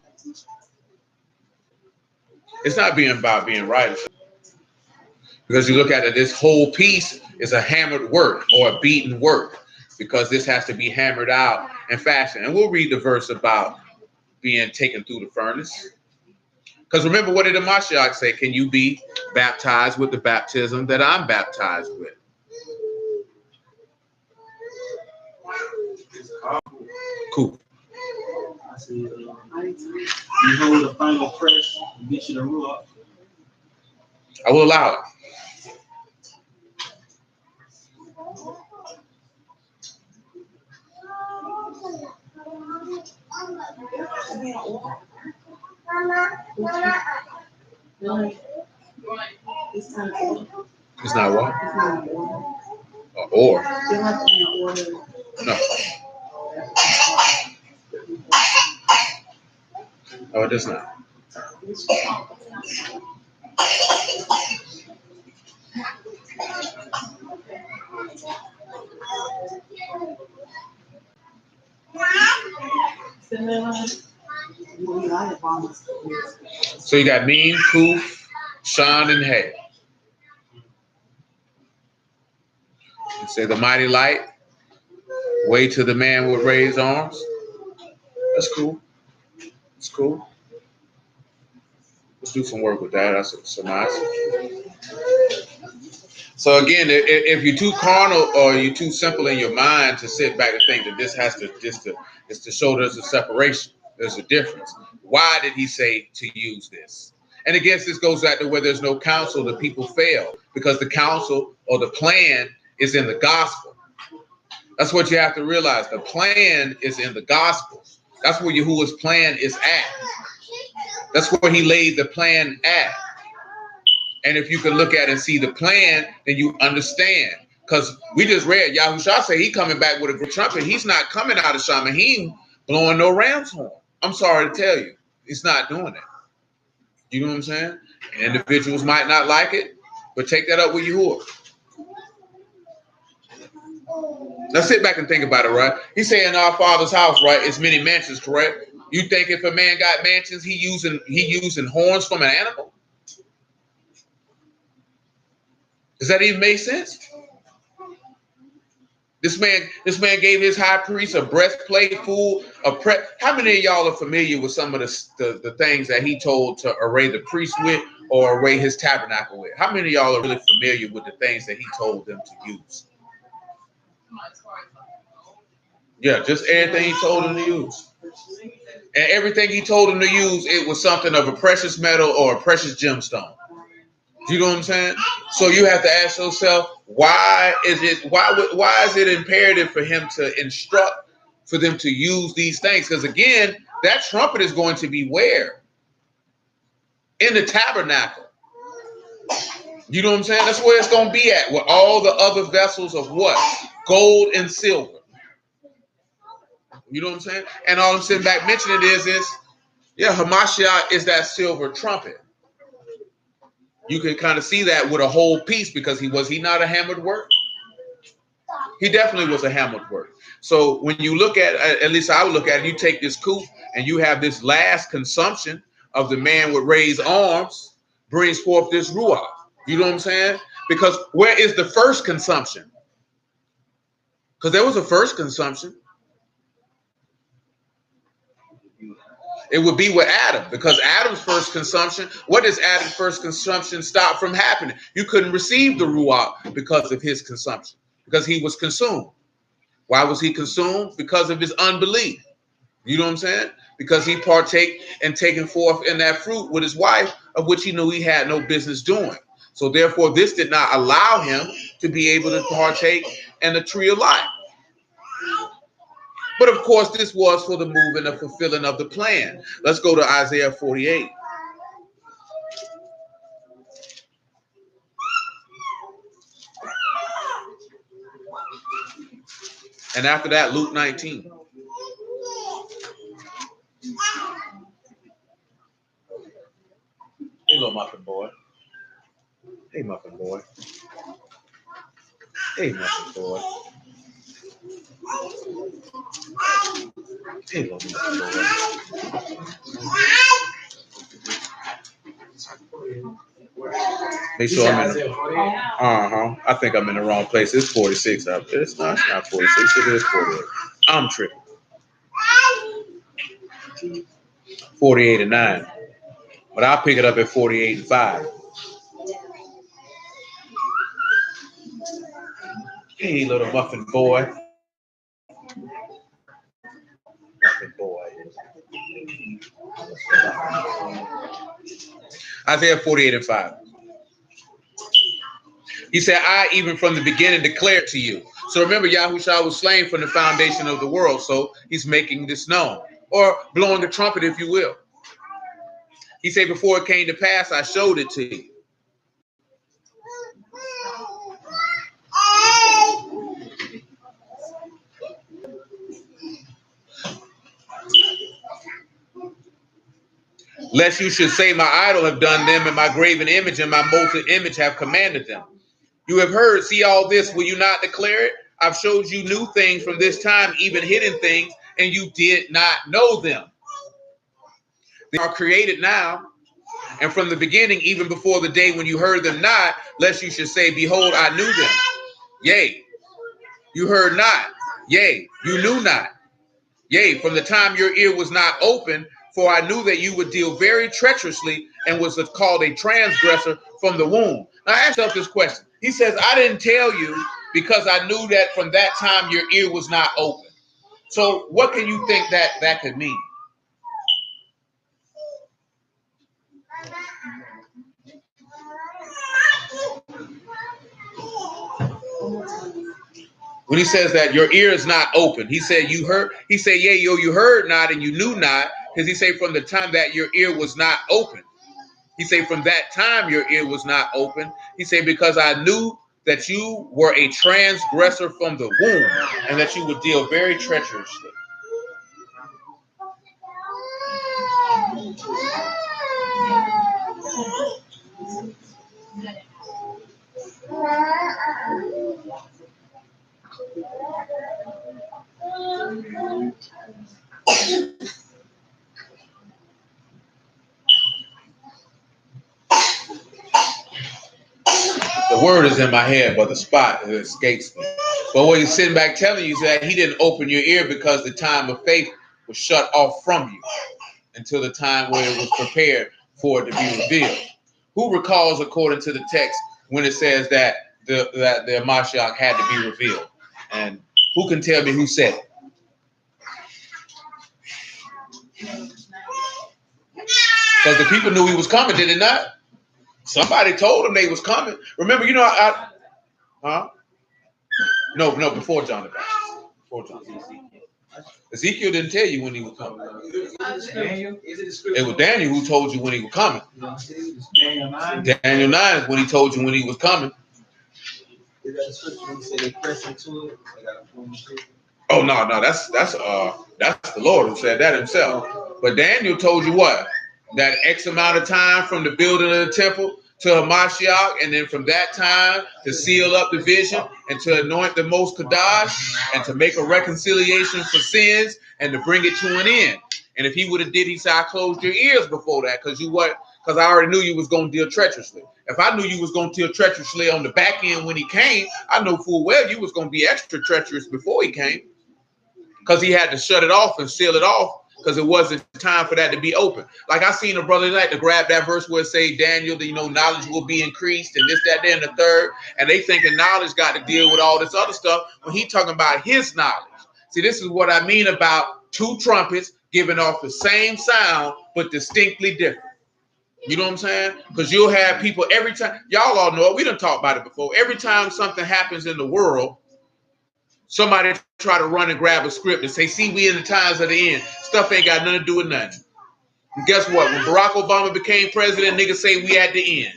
it's not being about being right. Because you look at it, this whole piece is a hammered work or a beaten work, because this has to be hammered out and fashioned. And we'll read the verse about being taken through the furnace. Because remember, what did the Mashiach say? Can you be baptized with the baptism that I'm baptized with? Cool. You hold the final press, get you the ruach. I will allow it. It's not It's not what? It's not order. Or. It has to be in order. No. Oh, it does not. So you got mean, koof, Sean, and hay. You say the mighty light, way to the man with raised arms. That's cool. It's cool. Let's do some work with that. That's nice. So again, if you're too carnal or you're too simple in your mind to sit back and think that this has to it's to show there's a separation, there's a difference. Why did he say to use this? And again, this goes back to where there's no counsel, the people fail, because the counsel or the plan is in the gospel. That's what you have to realize. The plan is in the gospel. That's where Yahuwah's plan is at. That's where he laid the plan at. And if you can look at and see the plan, then you understand. Because we just read Yahushua say he coming back with a great trumpet. He's not coming out of Shamahim blowing no ram's horn. I'm sorry to tell you, he's not doing that. You know what I'm saying? And individuals might not like it, but take that up with Yahuwah. Now sit back and think about it, right? He said in our Father's house, right, it's many mansions, correct? You think if a man got mansions, he using horns from an animal? Does that even make sense? This man gave his high priest a breastplate full of prep. How many of y'all are familiar with some of the things that he told to array the priest with or array his tabernacle with? How many of y'all are really familiar with the things that he told them to use? Yeah, just everything he told them to use. And everything he told them to use, it was something of a precious metal or a precious gemstone. You know what I'm saying? So you have to ask yourself, why is it imperative for him to instruct for them to use these things? Because again, that trumpet is going to be where? In the tabernacle. You know what I'm saying? That's where it's going to be at, with all the other vessels of what? Gold and silver. You know what I'm saying? And all I'm sitting back mentioning is Yeah, Hamashiach is that silver trumpet. You can kind of see that with a whole piece because he not a hammered work? He definitely was a hammered work. So when you look at least I would look at it, you take this coup and you have this last consumption of the man with raised arms brings forth this ruach. You know what I'm saying? Because where is the first consumption? Because there was a first consumption. It would be with Adam, because Adam's first consumption, what does Adam's first consumption stop from happening? You couldn't receive the ruach because of his consumption, because he was consumed. Why was he consumed? Because of his unbelief. You know what I'm saying? Because he partake and taken forth in that fruit with his wife, of which he knew he had no business doing. So therefore, this did not allow him to be able to partake in the tree of life. But of course, this was for the moving and fulfilling of the plan. Let's go to Isaiah 48. And after that, Luke 19. Hey, little muffin boy. Hey, muffin boy. Hey, muffin boy. Hey, little muffin boy. Make sure I'm in the, I think I'm in the wrong place. It's 46 up there. It's not 46. It is 48. I'm tripping. 48 and 9. But I'll pick it up at 48 and 5. Hey, little muffin boy. Muffin boy. Isaiah 48 and 5. He said, I even from the beginning declared to you. So remember, Yahushua was slain from the foundation of the world. So he's making this known, or blowing a trumpet, if you will. He said, before it came to pass, I showed it to you. Lest you should say, my idol have done them, and my graven image and my molten image have commanded them. You have heard, see all this, will you not declare it? I've showed you new things from this time, even hidden things, and you did not know them. They are created now, and from the beginning, even before the day when you heard them not, lest you should say, behold, I knew them. Yea, you heard not. Yea, you knew not. Yea, from the time your ear was not open, for I knew that you would deal very treacherously and was called a transgressor from the womb. Now ask yourself this question. He says, I didn't tell you because I knew that from that time your ear was not open. So what can you think that could mean? When he says that your ear is not open, he said you heard, he said, yeah, you heard not and you knew not, because he said from the time that your ear was not open. He said from that time your ear was not open. He said because I knew that you were a transgressor from the womb and that you would deal very treacherously. The word is in my head, but the spot it escapes me. But what he's sitting back telling you is that he didn't open your ear because the time of faith was shut off from you until the time where it was prepared for it to be revealed. Who recalls, according to the text, when it says that the Mashiach had to be revealed? And who can tell me who said it? Because the people knew he was coming, did they not? Somebody told them they was coming. Remember, huh? No, before John the Baptist. Before John the Baptist. Ezekiel didn't tell you when he was coming. It was Daniel who told you when he was coming. Daniel 9 is when he told you when he was coming. Oh no, that's the Lord who said that himself. But Daniel told you what? That X amount of time from the building of the temple to Hamashiach, and then from that time to seal up the vision and to anoint the most Kadash and to make a reconciliation for sins and to bring it to an end. And if he would have did, he said, I closed your ears before that because I already knew you was going to deal treacherously. If I knew you was going to deal treacherously on the back end when he came, I know full well you was going to be extra treacherous before he came, because he had to shut it off and seal it off because it wasn't time for that to be open. Like I seen a brother like to grab that verse where it say Daniel, knowledge will be increased and this, that, there, and the third. And they thinking knowledge got to deal with all this other stuff when he talking about his knowledge. See, this is what I mean about two trumpets giving off the same sound, but distinctly different. You know what I'm saying? Because you'll have people every time, y'all all know it, we done talked about it before. Every time something happens in the world, somebody try to run and grab a script and say, see, we in the times of the end. Stuff ain't got nothing to do with nothing. And guess what? When Barack Obama became president, niggas say we at the end.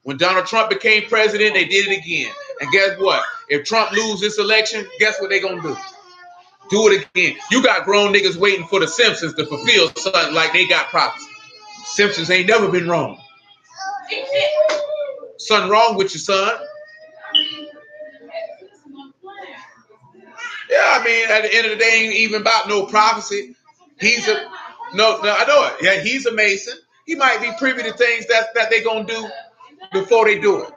When Donald Trump became president, they did it again. And guess what? If Trump loses this election, guess what they gonna do? Do it again. You got grown niggas waiting for the Simpsons to fulfill something like they got prophecy. Simpsons ain't never been wrong. Something wrong with your son. Yeah, I mean, at the end of the day, ain't even about no prophecy. I know it. Yeah, he's a Mason. He might be privy to things that they gonna do before they do it.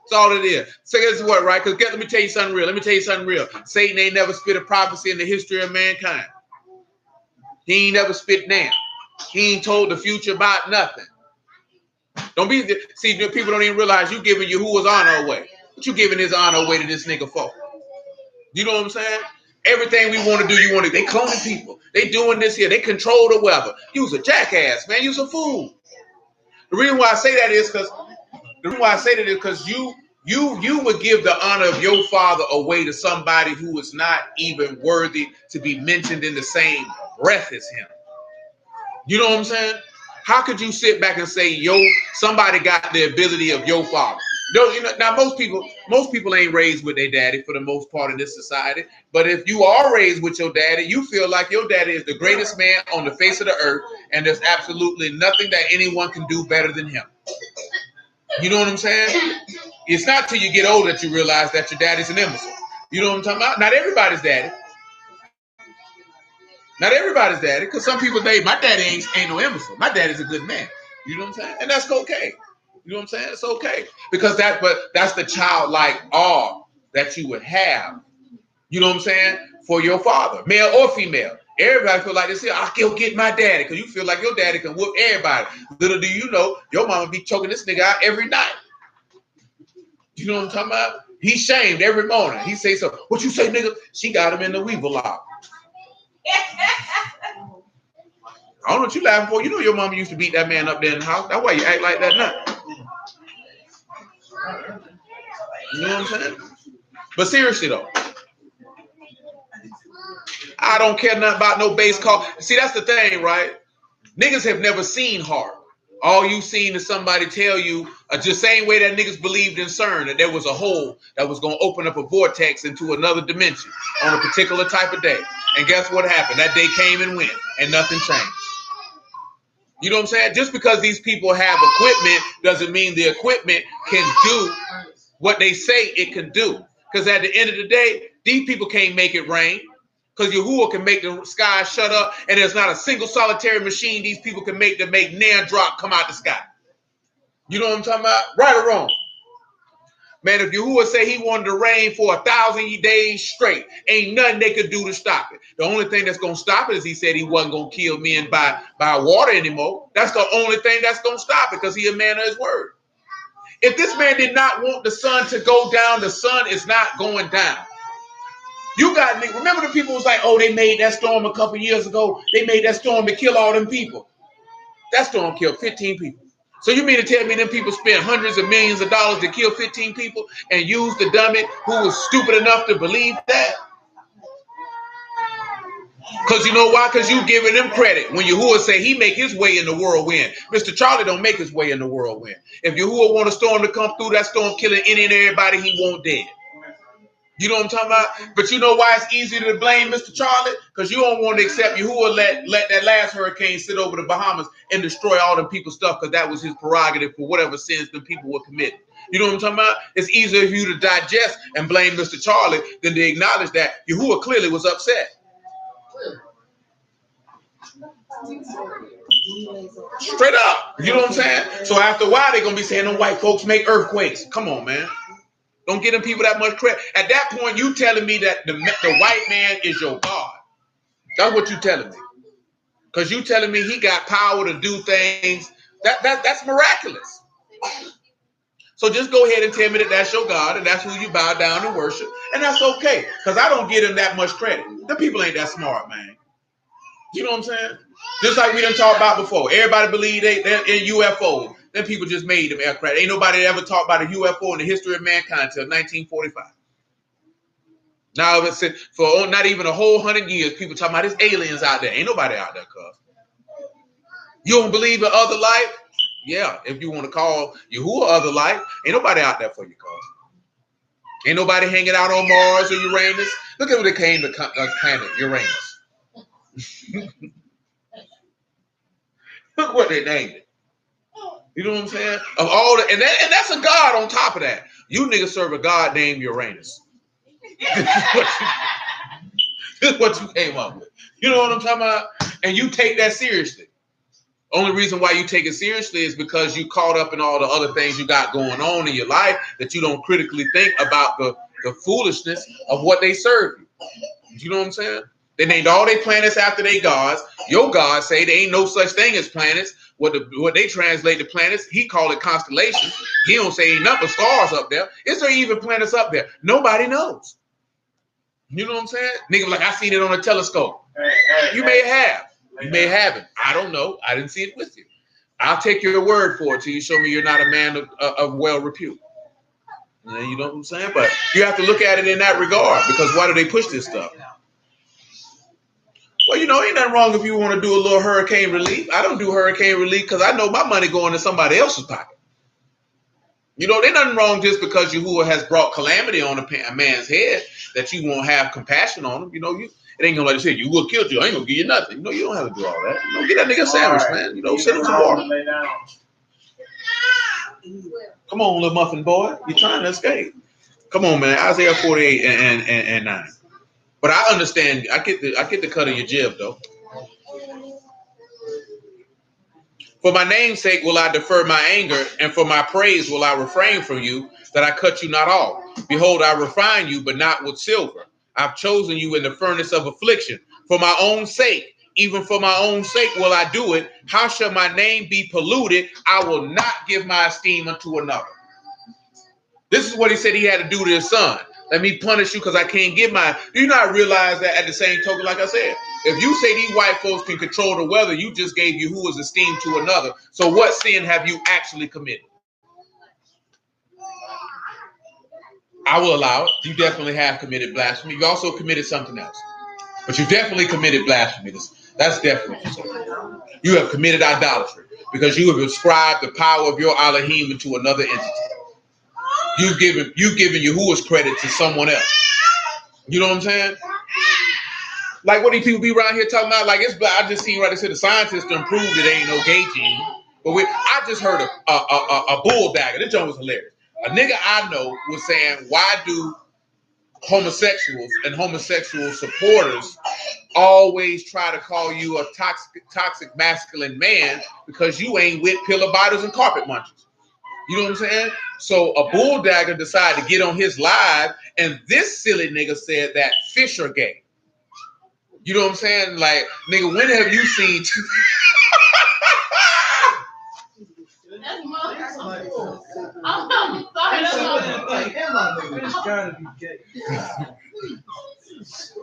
That's all it is. So guess what, right? Because let me tell you something real. Satan ain't never spit a prophecy in the history of mankind. He ain't never spit down. He ain't told the future about nothing. People don't even realize you giving Yahuwah's honor away. What you giving his honor away to this nigga for? You know what I'm saying? Everything we want to do, they cloning people. They doing this here. They control the weather. You's a jackass, man. You's a fool. The reason why I say that is because you would give the honor of your father away to somebody who is not even worthy to be mentioned in the same breath as him. You know what I'm saying? How could you sit back and say somebody got the ability of your father? Now most people ain't raised with their daddy for the most part in this society. But if you are raised with your daddy, you feel like your daddy is the greatest man on the face of the earth, and there's absolutely nothing that anyone can do better than him. You know what I'm saying? It's not till you get older that you realize that your daddy's an imbecile. You know what I'm talking about? Not everybody's daddy. Not everybody's daddy, because some people say my daddy ain't no imbecile. My daddy's a good man. You know what I'm saying? And that's okay. You know what I'm saying? It's okay. Because that's the childlike awe that you would have. You know what I'm saying? For your father, male or female. Everybody feel like this here, I'll go get my daddy, because you feel like your daddy can whoop everybody. Little do you know, your mama be choking this nigga out every night. You know what I'm talking about? He's shamed every morning. He say so. What you say, nigga? She got him in the weevil lock. I don't know what you laughing for. You know your mama used to beat that man up there in the house. That's why you act like that now. You know what I'm saying? But seriously though, I don't care nothing about no base call. See, that's the thing, right? Niggas have never seen heart. All you seen is somebody tell you, just same way that niggas believed in CERN, that there was a hole that was going to open up a vortex into another dimension on a particular type of day. And guess what happened? That day came and went, and nothing changed. You know what I'm saying? Just because these people have equipment doesn't mean the equipment can do what they say it can do. Because at the end of the day, these people can't make it rain. Because Yahuwah can make the sky shut up, and there's not a single solitary machine these people can make to make nan drop come out the sky. You know what I'm talking about? Right or wrong? Man, if Yahuwah say he wanted to rain for 1,000 days straight, ain't nothing they could do to stop it. The only thing that's going to stop it is he said he wasn't going to kill men by water anymore. That's the only thing that's going to stop it, because he a man of his word. If this man did not want the sun to go down, the sun is not going down. You got me. Remember the people was like, oh, they made that storm a couple years ago. They made that storm to kill all them people. That storm killed 15 people. So you mean to tell me them people spent hundreds of millions of dollars to kill 15 people and use the dummy who was stupid enough to believe that? Because you know why? Because you giving them credit. When Yahuwah say he make his way in the whirlwind, Mr. Charlie don't make his way in the whirlwind. If Yahuwah want a storm to come through, that storm killing any and everybody he want dead. You know what I'm talking about? But you know why it's easier to blame Mr. Charlie? Because you don't want to accept Yahuwah let that last hurricane sit over the Bahamas and destroy all them people's stuff because that was his prerogative for whatever sins the people were committing. You know what I'm talking about? It's easier for you to digest and blame Mr. Charlie than to acknowledge that Yahuwah clearly was upset. Straight up. You know what I'm saying? So after a while, they're going to be saying, them white folks make earthquakes. Come on, man. Don't give them people that much credit. At that point, you telling me that the white man is your God. That's what you telling me. Because you telling me he got power to do things. That's miraculous. So just go ahead and tell me that that's your God and that's who you bow down and worship. And that's okay. Because I don't give him that much credit. The people ain't that smart, man. You know what I'm saying? Just like we done talked about before. Everybody believe they're in UFOs. Then people just made them aircraft. Ain't nobody ever talked about a UFO in the history of mankind until 1945. Now, for not even a whole 100 years, people talking about there's aliens out there. Ain't nobody out there, cuz. You don't believe in other life? Yeah, if you want to call Yahuwah other life, ain't nobody out there for you, cuz. Ain't nobody hanging out on Mars or Uranus. Look at what they came to planet Uranus. Look what they named it. You know what I'm saying? Of all the, and that's a god on top of that. You niggas serve a god named Uranus. This is what you came up with. You know what I'm talking about? And you take that seriously. Only reason why you take it seriously is because you caught up in all the other things you got going on in your life that you don't critically think about the foolishness of what they serve you. You know what I'm saying? They named all their planets after their gods. Your God say there ain't no such thing as planets. What they translate to planets, he call it constellations. He don't say ain't nothing but stars up there. Is there even planets up there? Nobody knows. You know what I'm saying? Nigga, like I seen it on a telescope. You may have. You may haven't. I don't know. I didn't see it with you. I'll take your word for it till you show me you're not a man of well repute. You know what I'm saying? But you have to look at it in that regard because why do they push this stuff? Well, you know, ain't nothing wrong if you want to do a little hurricane relief. I don't do hurricane relief because I know my money going to somebody else's pocket. You know, there's nothing wrong just because Yahuwah has brought calamity on a man's head that you won't have compassion on him. You know, it ain't gonna let you say you will kill you. I ain't gonna give you nothing. You know, you don't have to do all that. You know, get that nigga a sandwich, man. You know, send him some water. Come on, little muffin boy. You're trying to escape. Come on, man. Isaiah 48 and 9. But I understand. I get the cut of your jib, though. For my name's sake will I defer my anger, and for my praise will I refrain from you, that I cut you not off. Behold, I refine you, but not with silver. I've chosen you in the furnace of affliction. For my own sake, even for my own sake will I do it. How shall my name be polluted? I will not give my esteem unto another. This is what he said he had to do to his son. Let me punish you because I can't give my. Do you not realize that at the same token, like I said, if you say these white folks can control the weather, you just gave Yahuwah's esteem to another. So what sin have you actually committed? I will allow it. You definitely have committed blasphemy. You also committed something else. But you definitely committed blasphemy. That's definitely so. You have committed idolatry because you have ascribed the power of your Elohim into another entity. You've given Yahuwah's credit to someone else. You know what I'm saying? Like what these people be around here talking about? Like I just seen right. They said the scientists done proved it ain't no gay gene. But I just heard a bull dagger. This joke was hilarious. A nigga I know was saying, why do homosexuals and homosexual supporters always try to call you a toxic masculine man because you ain't with pillar biters and carpet munchers? You know what I'm saying? So a bull dagger decided to get on his live, and this silly nigga said that fish are gay. You know what I'm saying? Like, nigga, when have you seen? That's I'm sorry.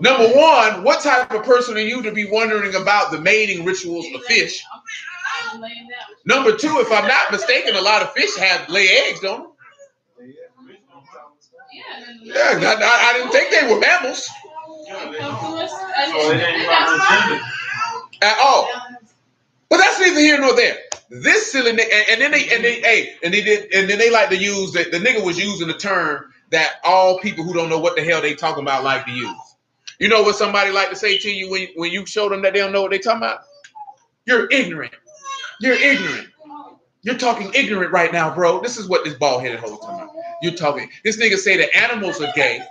Number one, what type of person are you to be wondering about the mating rituals of fish? Number two, if I'm not mistaken, a lot of fish lay eggs, don't they? Yeah, I didn't think they were mammals at all. But that's neither here nor there. This silly nigga, and then they like to use the nigga was using the term that all people who don't know what the hell they talking about like to use. You know what somebody like to say to you when you show them that they don't know what they talking about? You're ignorant. You're ignorant. You're talking ignorant right now, bro. This is what this bald-headed hoe talking about. You're talking. This nigga say the animals are gay.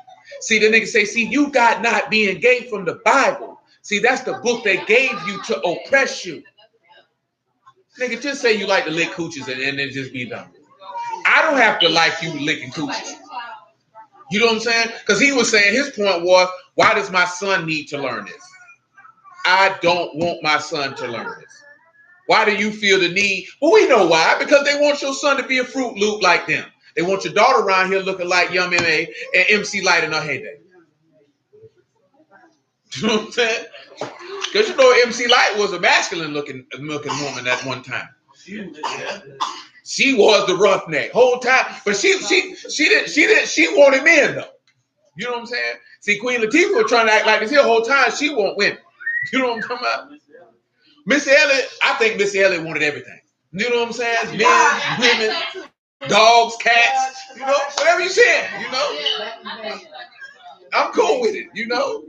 See, the nigga say, see, you got not being gay from the Bible. See, that's the book they gave you to oppress you. Nigga, just say you like to lick cooches and then just be done. I don't have to like you licking cooches. You know what I'm saying? Because he was saying his point was, why does my son need to learn this? I don't want my son to learn this. Why do you feel the need? Well, we know why. Because they want your son to be a Fruit Loop like them. They want your daughter around here looking like Young M.A. and MC Light in her heyday. You know what I'm saying? Because you know MC Light was a masculine looking woman at one time. She was the roughneck whole time, but she wanted men though. You know what I'm saying? See, Queen Latifah was trying to act like this here whole time. She want women. You know what I'm talking about? Missy Elliott, I think Missy Elliott wanted everything. You know what I'm saying? Men, women, dogs, cats, you know, whatever you said, you know. I'm cool with it, you know.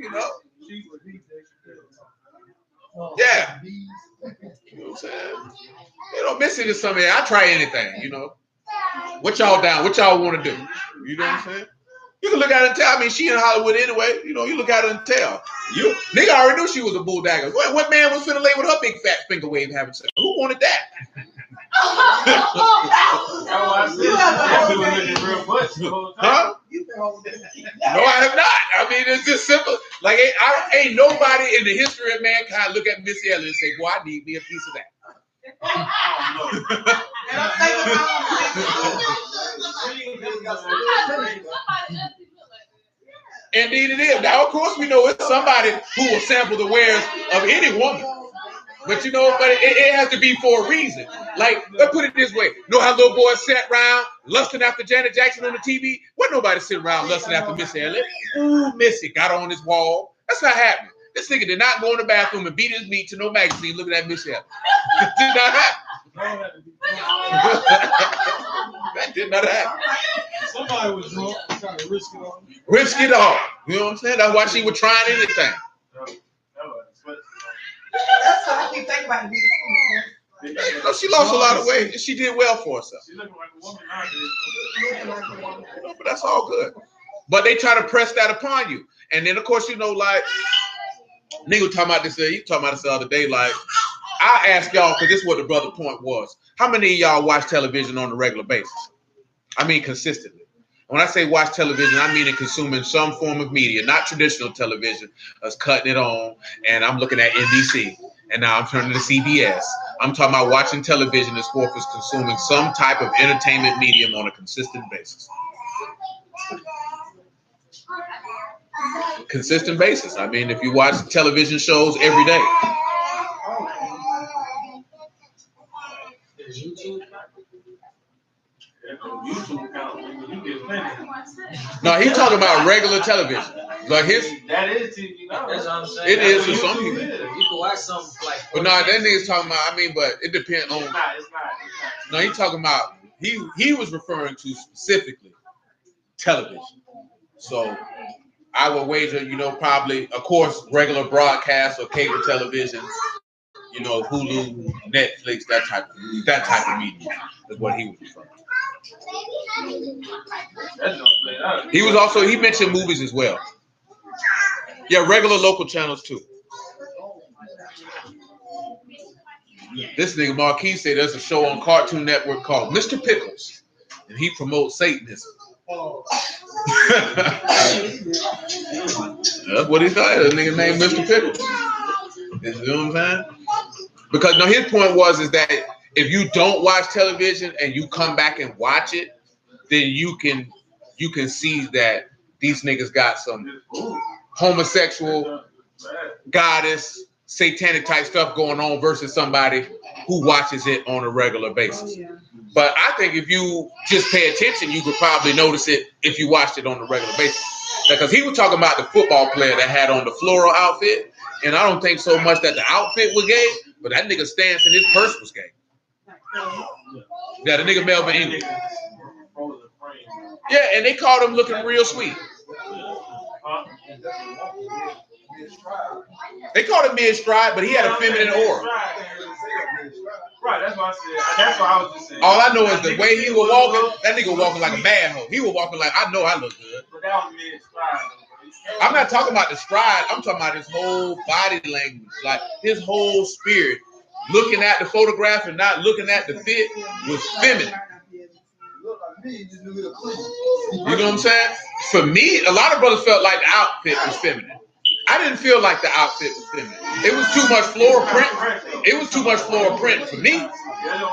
Yeah. You know what I'm saying? You know, Missy is something. I try anything, you know. What y'all down? What y'all want to do? You know what I'm saying? You can look at her and tell. I mean, she in Hollywood anyway. You know, you look at her and tell. You nigga already knew she was a bulldagger. What man was finna lay with her big fat finger wave having sex? Who wanted that? Huh? No, I have not. I mean, it's just simple. Like, ain't nobody in the history of mankind look at Missy Elliott and say, "Boy, I need me a piece of that." Indeed it is. Now, of course, we know it's somebody who will sample the wares of any woman. But you know, but it has to be for a reason. Like, let's put it this way. You know how little boys sat around lusting after Janet Jackson on the TV? Wasn't nobody sitting around lusting after Missy Elliott. Ooh, Missy got on his wall. That's not happening. This nigga did not go in the bathroom and beat his meat to no magazine looking at Missy Elliott. That did not happen. That did not happen. Somebody was drunk trying to risk it all. Risk it all. You know what I'm saying? That's why she was trying anything. That's what I keep thinking about. No, she lost a lot of weight and she did well for herself. She's looking like a woman nowadays. You know, but that's all good. But they try to press that upon you. And then, of course, you know, like, nigga talking about this, he talking about this the other day, like, I asked y'all, because this is what the brother point was. How many of y'all watch television on a regular basis? I mean, consistently. When I say watch television, I mean in consuming some form of media, not traditional television, us cutting it on, and I'm looking at NBC, and now I'm turning to CBS. I'm talking about watching television as far as consuming some type of entertainment medium on a consistent basis. Consistent basis. I mean, if you watch television shows every day. No, he's talking about regular television. Like his. That is TV. That's what I'm saying. It is for some people. You can watch something like. But no, that nigga's talking about. I mean, but it depends on. It's not. No, he's talking about. He was referring to specifically television. So I would wager, you know, probably, of course, regular broadcast or cable television. You know, Hulu, Netflix, that type of media is what he was referring to. He was also, he mentioned movies as well. Yeah, regular local channels too. This nigga Marquis said there's a show on Cartoon Network called Mr. Pickles, and he promotes Satanism. That's what he thought. A nigga named Mr. Pickles. You know what I'm saying? Because no, his point was that if you don't watch television and you come back and watch it, then you can see that these niggas got some homosexual, goddess, satanic type stuff going on versus somebody who watches it on a regular basis. But I think if you just pay attention, you could probably notice it if you watched it on a regular basis. Because he was talking about the football player that had on the floral outfit, and I don't think so much that the outfit was gay, but that nigga stance in his purse was gay. Yeah, the nigga Melvin Ingram. Yeah, and they called him looking real sweet. They called him mid-stride, but he had a feminine aura. Right, that's what I said. That's what I was just saying. All I know is the way he was walking, that nigga was walking like a bad hoe. He was walking like, I know I look good. But that was mid-stride. I'm not talking about the stride. I'm talking about his whole body language, like his whole spirit. Looking at the photograph and not looking at the fit was feminine. You know what I'm saying? For me, a lot of brothers felt like the outfit was feminine. I didn't feel like the outfit was feminine. It was too much floral print. It was too much floral print for me. You know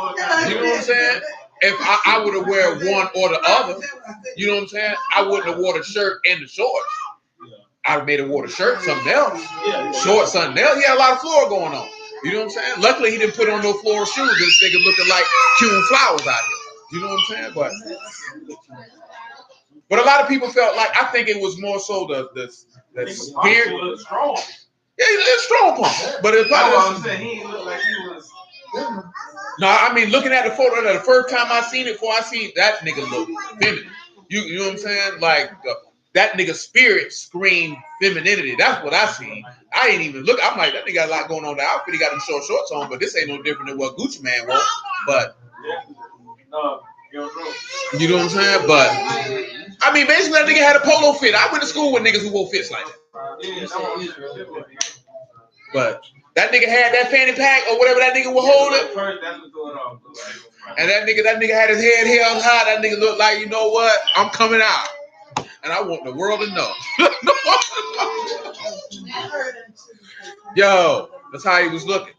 what I'm saying? If I would have wear one or the other, you know what I'm saying? I wouldn't have wore the shirt and the shorts. I'd have made him wear the shirt, something else. Shorts, something else. He had a lot of floral going on. You know what I'm saying? Luckily, he didn't put on no floral shoes. This nigga looking like cute flowers out here. You know what I'm saying? But a lot of people felt like, I think it was more so the spirit. Strong. Yeah, he's strong punk. But it's probably what I'm saying. He didn't look like he was. No, I mean, looking at the photo, the first time I seen it, before I seen that nigga look feminine. You know what I'm saying? Like that nigga's spirit screamed femininity. That's what I seen. I ain't even look. I'm like, that nigga got a lot going on in the outfit. He got them short shorts on, but this ain't no different than what Gucci Man wore. But you know what I'm saying? But I mean, basically, that nigga had a polo fit. I went to school with niggas who wore fits like that. But that nigga had that fanny pack or whatever that nigga was holding. And that nigga had his head held high. That nigga looked like, you know what? I'm coming out. And I want the world to know. Yo, that's how he was looking.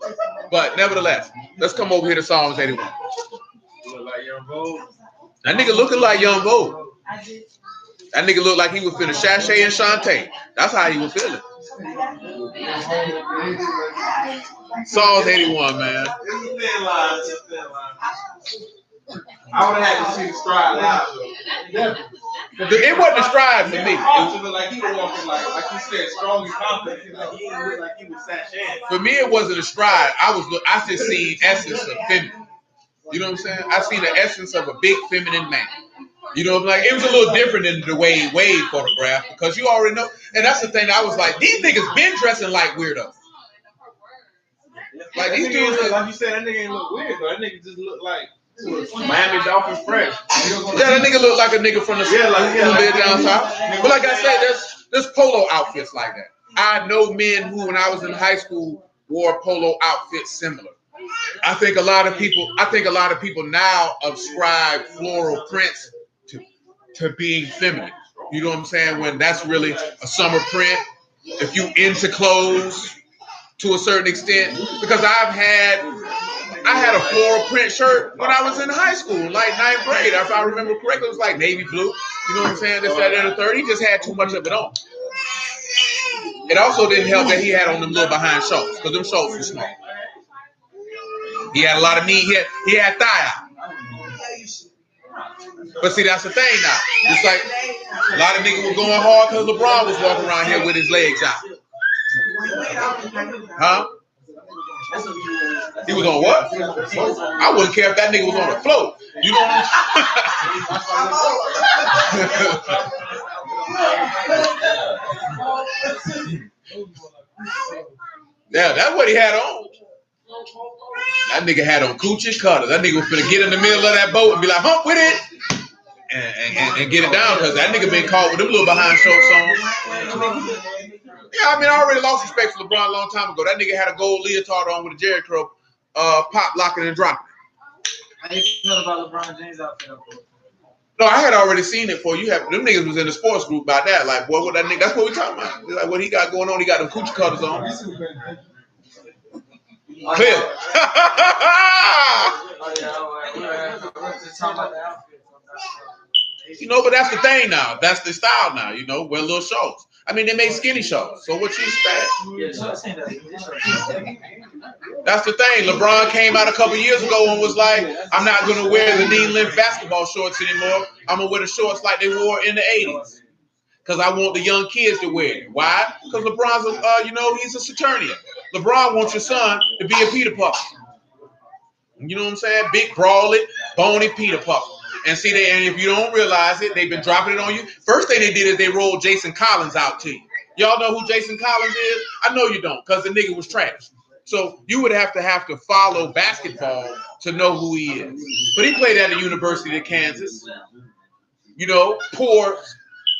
But nevertheless, let's come over here to Psalms 81. That nigga looking like Young Vogue. That nigga looked like he was finna Sashay and Shantae. That's how he was feeling. Psalms 81, man. I would have had to see the stride live. It wasn't a stride for me. Like he was walking like you said, strong and confident. Like he didn't look like he was sashaying. For me, it wasn't a stride. I just seen essence of feminine. You know what I'm saying? I seen the essence of a big feminine man. You know, like it was a little different than the way Wade photographed because you already know. And that's the thing. I was like, these niggas been dressing like weirdos. Like these dudes, like you said, that nigga ain't look weird though. That nigga just look like Miami Dolphins fresh. Yeah, that nigga look like a nigga from the down south. But like I said, there's polo outfits like that. I know men who, when I was in high school, wore polo outfits similar. I think a lot of people now ascribe floral prints to being feminine. You know what I'm saying? When that's really a summer print. If you into clothes to a certain extent, because I had a floral print shirt when I was in high school, like 9th grade. If I remember correctly, it was like navy blue. You know what I'm saying? This, that, and the third. He just had too much of it on. It also didn't help that he had on them little behind shorts, because them shorts were small. He had a lot of knee. He had thigh out. But see, that's the thing now. It's like a lot of niggas were going hard because LeBron was walking around here with his legs out. Huh? He was on what? I wouldn't care if that nigga was on the floor. You know what I'm saying? Yeah, that's what he had on. That nigga had on coochie cutters. That nigga was finna get in the middle of that boat and be like, hump with it. And get it down, because that nigga been caught with them little behind shorts on. Yeah, I mean, I already lost respect for LeBron a long time ago. That nigga had a gold leotard on with a Jerry curl, pop, locking, and dropping. How you feel about LeBron James outfit? No, I had already seen it for you. Them niggas was in the sports group about that. Like, boy, what that nigga? That's what we talking about. Like, what he got going on? He got them coochie cutters on. Clearly. You know, but that's the thing now. That's the style now. You know, wear little shorts. I mean, they make skinny shorts. So what you expect? That's the thing. LeBron came out a couple years ago and was like, I'm not going to wear the knee-length basketball shorts anymore. I'm going to wear the shorts like they wore in the 80s. Because I want the young kids to wear it. Why? Because LeBron's, he's a Saturnian. LeBron wants your son to be a Peter Puffer. You know what I'm saying? Big, brawly, bony Peter Puffer. And see, and if you don't realize it, they've been dropping it on you. First thing they did is they rolled Jason Collins out to you. Y'all know who Jason Collins is? I know you don't, because the nigga was trash. So you would have to follow basketball to know who he is. But he played at the University of Kansas. You know, poor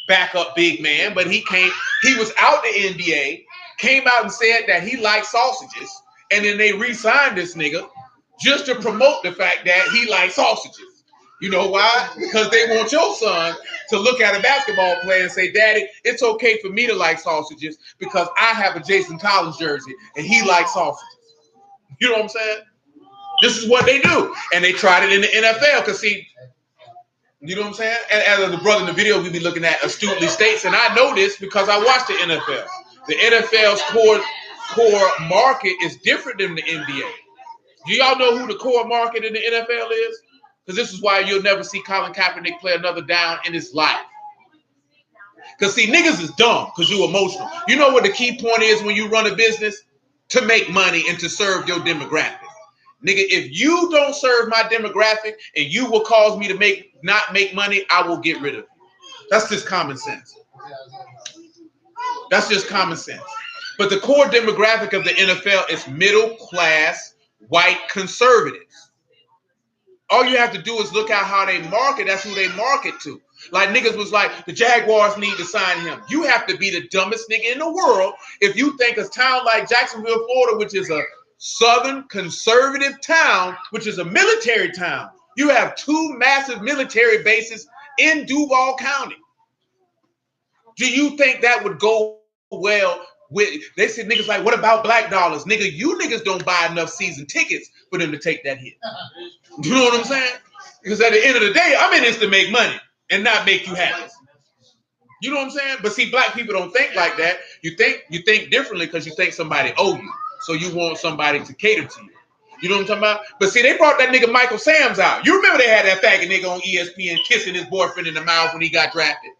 backup big man, but he was out the NBA, came out and said that he liked sausages, and then they re-signed this nigga just to promote the fact that he likes sausages. You know why? Because they want your son to look at a basketball player and say, Daddy, it's okay for me to like sausages because I have a Jason Collins jersey and he likes sausages. You know what I'm saying? This is what they do. And they tried it in the NFL because, see, you know what I'm saying? And as the brother in the video we be looking at astutely states, and I know this because I watch the NFL. The NFL's core market is different than the NBA. Do y'all know who the core market in the NFL is? Because this is why you'll never see Colin Kaepernick play another down in his life. Because, see, niggas is dumb because you're emotional. You know what the key point is when you run a business? To make money and to serve your demographic. Nigga, if you don't serve my demographic and you will cause me to not make money, I will get rid of you. That's just common sense. That's just common sense. But the core demographic of the NFL is middle class, white conservatives. All you have to do is look at how they market. That's who they market to. Like niggas was like, the Jaguars need to sign him. You have to be the dumbest nigga in the world if you think a town like Jacksonville, Florida, which is a southern conservative town, which is a military town. You have 2 massive military bases in Duval County. Do you think that would go well with, they said niggas like, what about black dollars? Nigga, you niggas don't buy enough season tickets for them to take that hit. You know what I'm saying? Because at the end of the day, I'm in this to make money and not make you happy. You know what I'm saying? But see, black people don't think like that. You think differently because you think somebody owe you. So you want somebody to cater to you. You know what I'm talking about? But see, they brought that nigga Michael Sam's out. You remember they had that faggot nigga on ESPN kissing his boyfriend in the mouth when he got drafted?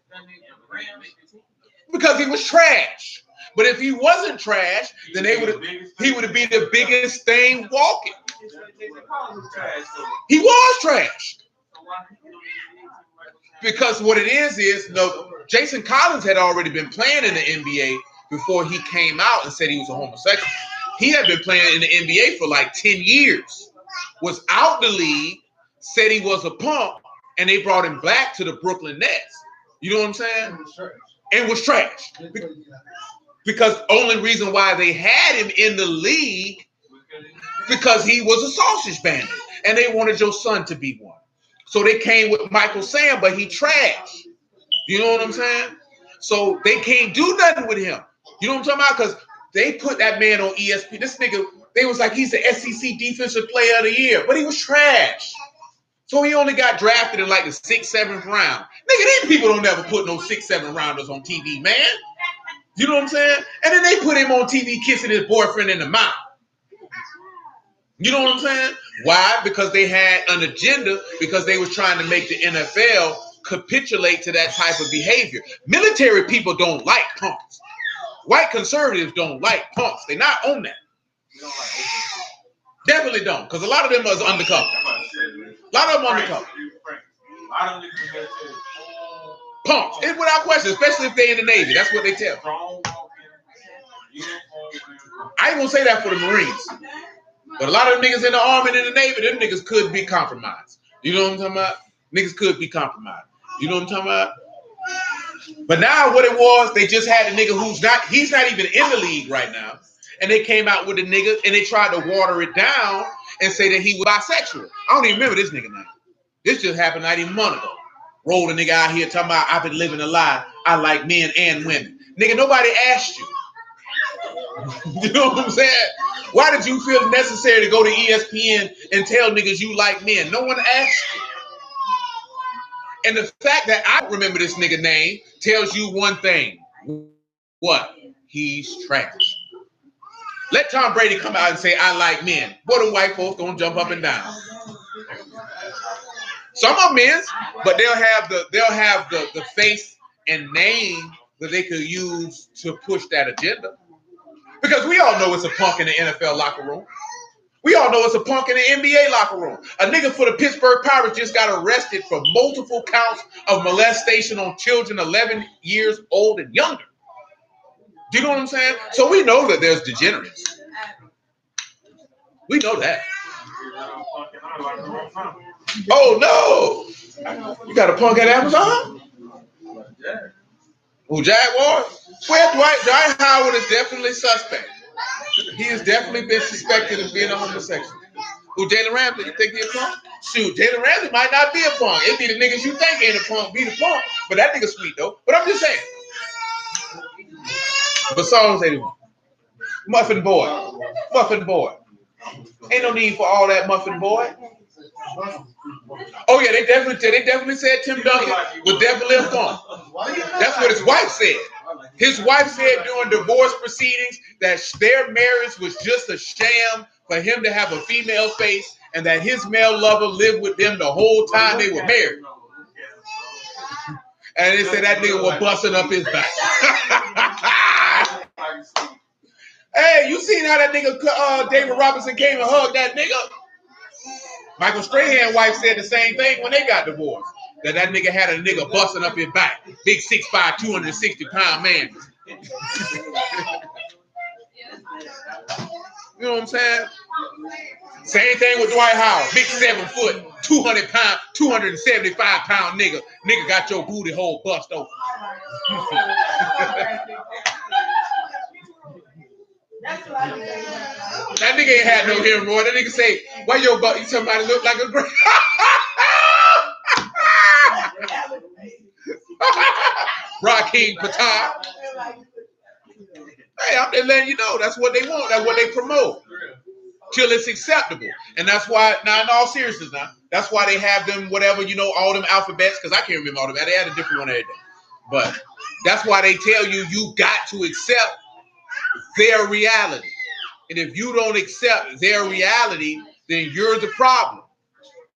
Because he was trash. But if he wasn't trash, then he would have been the biggest thing walking. He was trash. Because what it is no, Jason Collins had already been playing in the NBA before he came out and said he was a homosexual. He had been playing in the NBA for like 10 years, was out the league, said he was a punk, and they brought him back to the Brooklyn Nets. You know what I'm saying? And was trash. Because only reason why they had him in the league because he was a sausage bandit, and they wanted your son to be one. So they came with Michael Sam, but he trash. You know what I'm saying? So they can't do nothing with him. You know what I'm talking about? Because they put that man on ESPN. This nigga, they was like, he's the SEC Defensive Player of the Year, but he was trash. So he only got drafted in like the 6th, 7th round. Nigga, these people don't ever put no 6, 7 rounders on TV, man. You know what I'm saying? And then they put him on TV kissing his boyfriend in the mouth. You know what I'm saying? Why? Because they had an agenda, because they was trying to make the NFL capitulate to that type of behavior. Military people don't like punks. White conservatives don't like punks. They're not on that. Definitely don't, because a lot of them are undercover. A lot of them undercover. Punks, it's without question, especially if they're in the Navy. That's what they tell. I ain't gonna say that for the Marines. But a lot of them niggas in the Army and in the Navy, them niggas could be compromised. You know what I'm talking about? Niggas could be compromised. You know what I'm talking about? But now what it was, they just had a nigga he's not even in the league right now. And they came out with a nigga and they tried to water it down and say that he was bisexual. I don't even remember this nigga name. This just happened not even a month ago. Rolled a nigga out here talking about, I've been living a lie. I like men and women. Nigga, nobody asked you. You know what I'm saying? Why did you feel necessary to go to ESPN and tell niggas you like men? No one asked you. And the fact that I remember this nigga name tells you one thing. What? He's trash. Let Tom Brady come out and say, I like men. Boy, the white folks gonna jump up and down. Some of them is, but they'll have the face and name that they could use to push that agenda. Because we all know it's a punk in the NFL locker room. We all know it's a punk in the NBA locker room. A nigga for the Pittsburgh Pirates just got arrested for multiple counts of molestation on children 11 years old and younger. Do you know what I'm saying? So we know that there's degenerates. We know that. Oh no! You got a punk at Amazon? Who, Jaguars? Well, Dwight Howard is definitely suspect. He has definitely been suspected of being a homosexual. Who, Jalen Ramsey? You think he's a punk? Shoot, Jalen Ramsey might not be a punk. It be the niggas you think ain't a punk be the punk. But that nigga sweet though. But I'm just saying. But Psalms 81. Muffin boy. Muffin boy. Ain't no need for all that, muffin boy. Oh yeah, they definitely said Tim Duncan was definitely a punk. That's what his wife said. His wife said during divorce proceedings that their marriage was just a sham for him to have a female face and that his male lover lived with them the whole time they were married. And they said that nigga was busting up his back. Hey, you seen how that nigga David Robinson came and hugged that nigga? Michael Strahan's wife said the same thing when they got divorced. That nigga had a nigga busting up his back. Big 6'5", 260-pound man. You know what I'm saying? Same thing with Dwight Howard. Big 7 foot, 200-pound, 275-pound nigga. Nigga got your booty hole bust open. That nigga ain't had no hemorrhoid. That nigga say, why your butt? You somebody look like a great. Rakeem Patar. Hey, I'm just letting you know that's what they want. That's what they promote. Till it's acceptable. And that's why, now in all seriousness now, that's why they have them, whatever, you know, all them alphabets, because I can't remember all of that. They had a different one every day. But that's why they tell you got to accept their reality. And if you don't accept their reality, then you're the problem.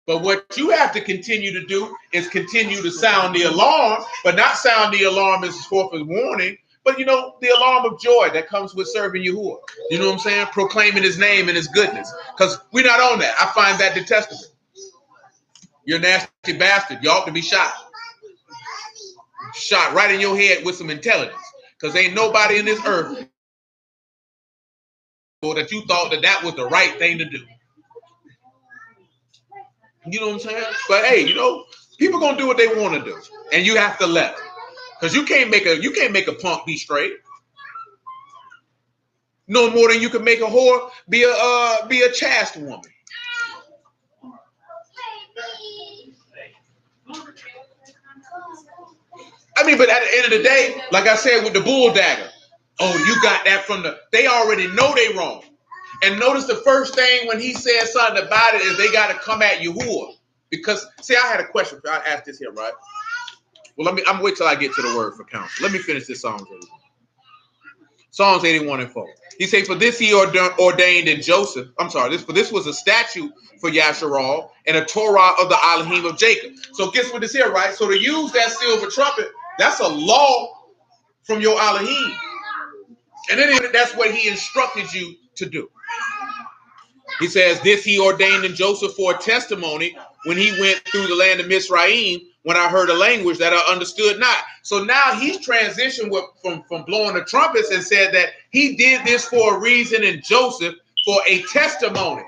But what you have to continue to do is continue to sound the alarm, but not sound the alarm as forth as warning, but, you know, the alarm of joy that comes with serving Yahuwah. You know what I'm saying? Proclaiming his name and his goodness. Because we're not on that. I find that detestable. You're a nasty bastard. You ought to be shot. Shot right in your head with some intelligence. Because ain't nobody in this earth that you thought that was the right thing to do. You know what I'm saying? But hey, you know, people gonna do what they want to do, and you have to let them. Because you can't make a punk be straight. No more than you can make a whore be a chaste woman. I mean, but at the end of the day, like I said with the bull dagger, oh, you got that from they already know they wrong. And notice the first thing when he said something about it is they got to come at Yahuwah. Because, see, I had a question. I asked this here, right? Well, I'm wait till I get to the word for counsel. Let me finish this Psalms 81. Psalms 81 and 4. He said, for this he ordained in Joseph. I'm sorry, this was a statute for Yasharal and a Torah of the Elohim of Jacob. So guess what this here, right? So to use that silver trumpet, that's a law from your Elohim. And then that's what he instructed you to do. He says, this he ordained in Joseph for a testimony when he went through the land of Mizraim, when I heard a language that I understood not. So now he's transitioned from blowing the trumpets and said that he did this for a reason in Joseph for a testimony.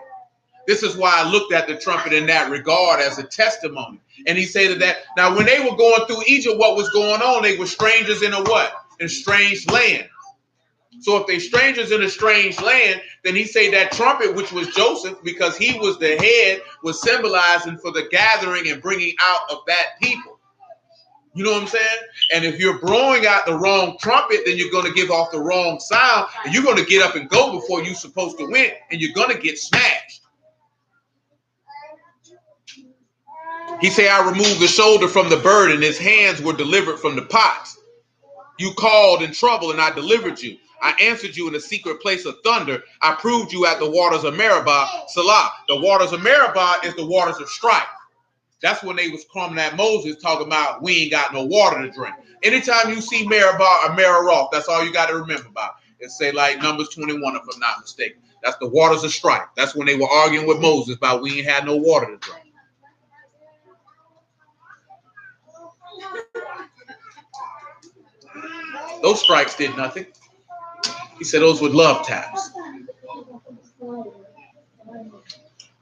This is why I looked at the trumpet in that regard as a testimony. And he said that now when they were going through Egypt, what was going on? They were strangers in a what? In strange land. So if they strangers in a strange land, then he say that trumpet, which was Joseph, because he was the head, was symbolizing for the gathering and bringing out of that people. You know what I'm saying? And if you're blowing out the wrong trumpet, then you're going to give off the wrong sound, and you're going to get up and go before you're supposed to win, and you're going to get smashed. He say, I removed the shoulder from the bird, and his hands were delivered from the pots. You called in trouble, and I delivered you. I answered you in the secret place of thunder. I proved you at the waters of Meribah, Salah. The waters of Meribah is the waters of strife. That's when they was coming at Moses talking about we ain't got no water to drink. Anytime you see Meribah or Meribah, that's all you got to remember about. It say like Numbers 21 if I'm not mistaken. That's the waters of strife. That's when they were arguing with Moses about we ain't had no water to drink. Those strikes did nothing. He said those were love taps.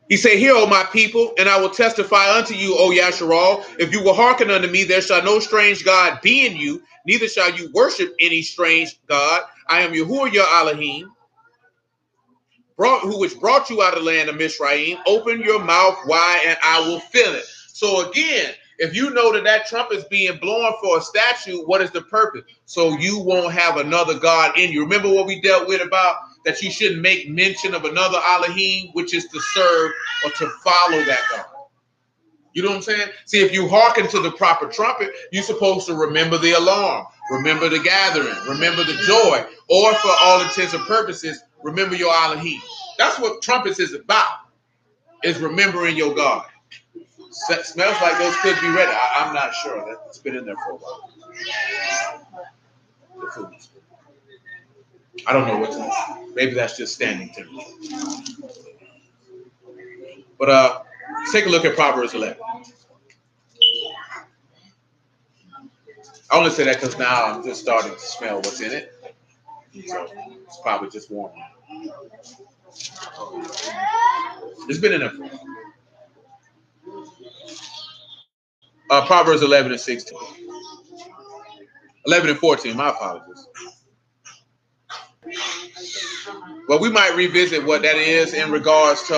He said, hear, O my people, and I will testify unto you, O Yasharal, if you will hearken unto me, there shall no strange God be in you, neither shall you worship any strange God. I am Yahuwah your Elohim, which brought you out of the land of Mizraim. Open your mouth wide, and I will fill it. So again, if you know that trumpet is being blown for a statue, what is the purpose? So you won't have another God in you. Remember what we dealt with about that you shouldn't make mention of another Elohim, which is to serve or to follow that God. You know what I'm saying? See, if you hearken to the proper trumpet, you're supposed to remember the alarm, remember the gathering, remember the joy, or for all intents and purposes, remember your Elohim. That's what trumpets is about, is remembering your God. Smells like those could be ready. I'm not sure. It's been in there for a while. The food. I don't know what to do. Maybe that's just standing temperature. But let's take a look at Proverbs 11. I only say that because now I'm just starting to smell what's in it. So it's probably just warm. It's been in there for a while. Proverbs 11 and 16. 11 and 14, my apologies. Well, we might revisit what that is in regards to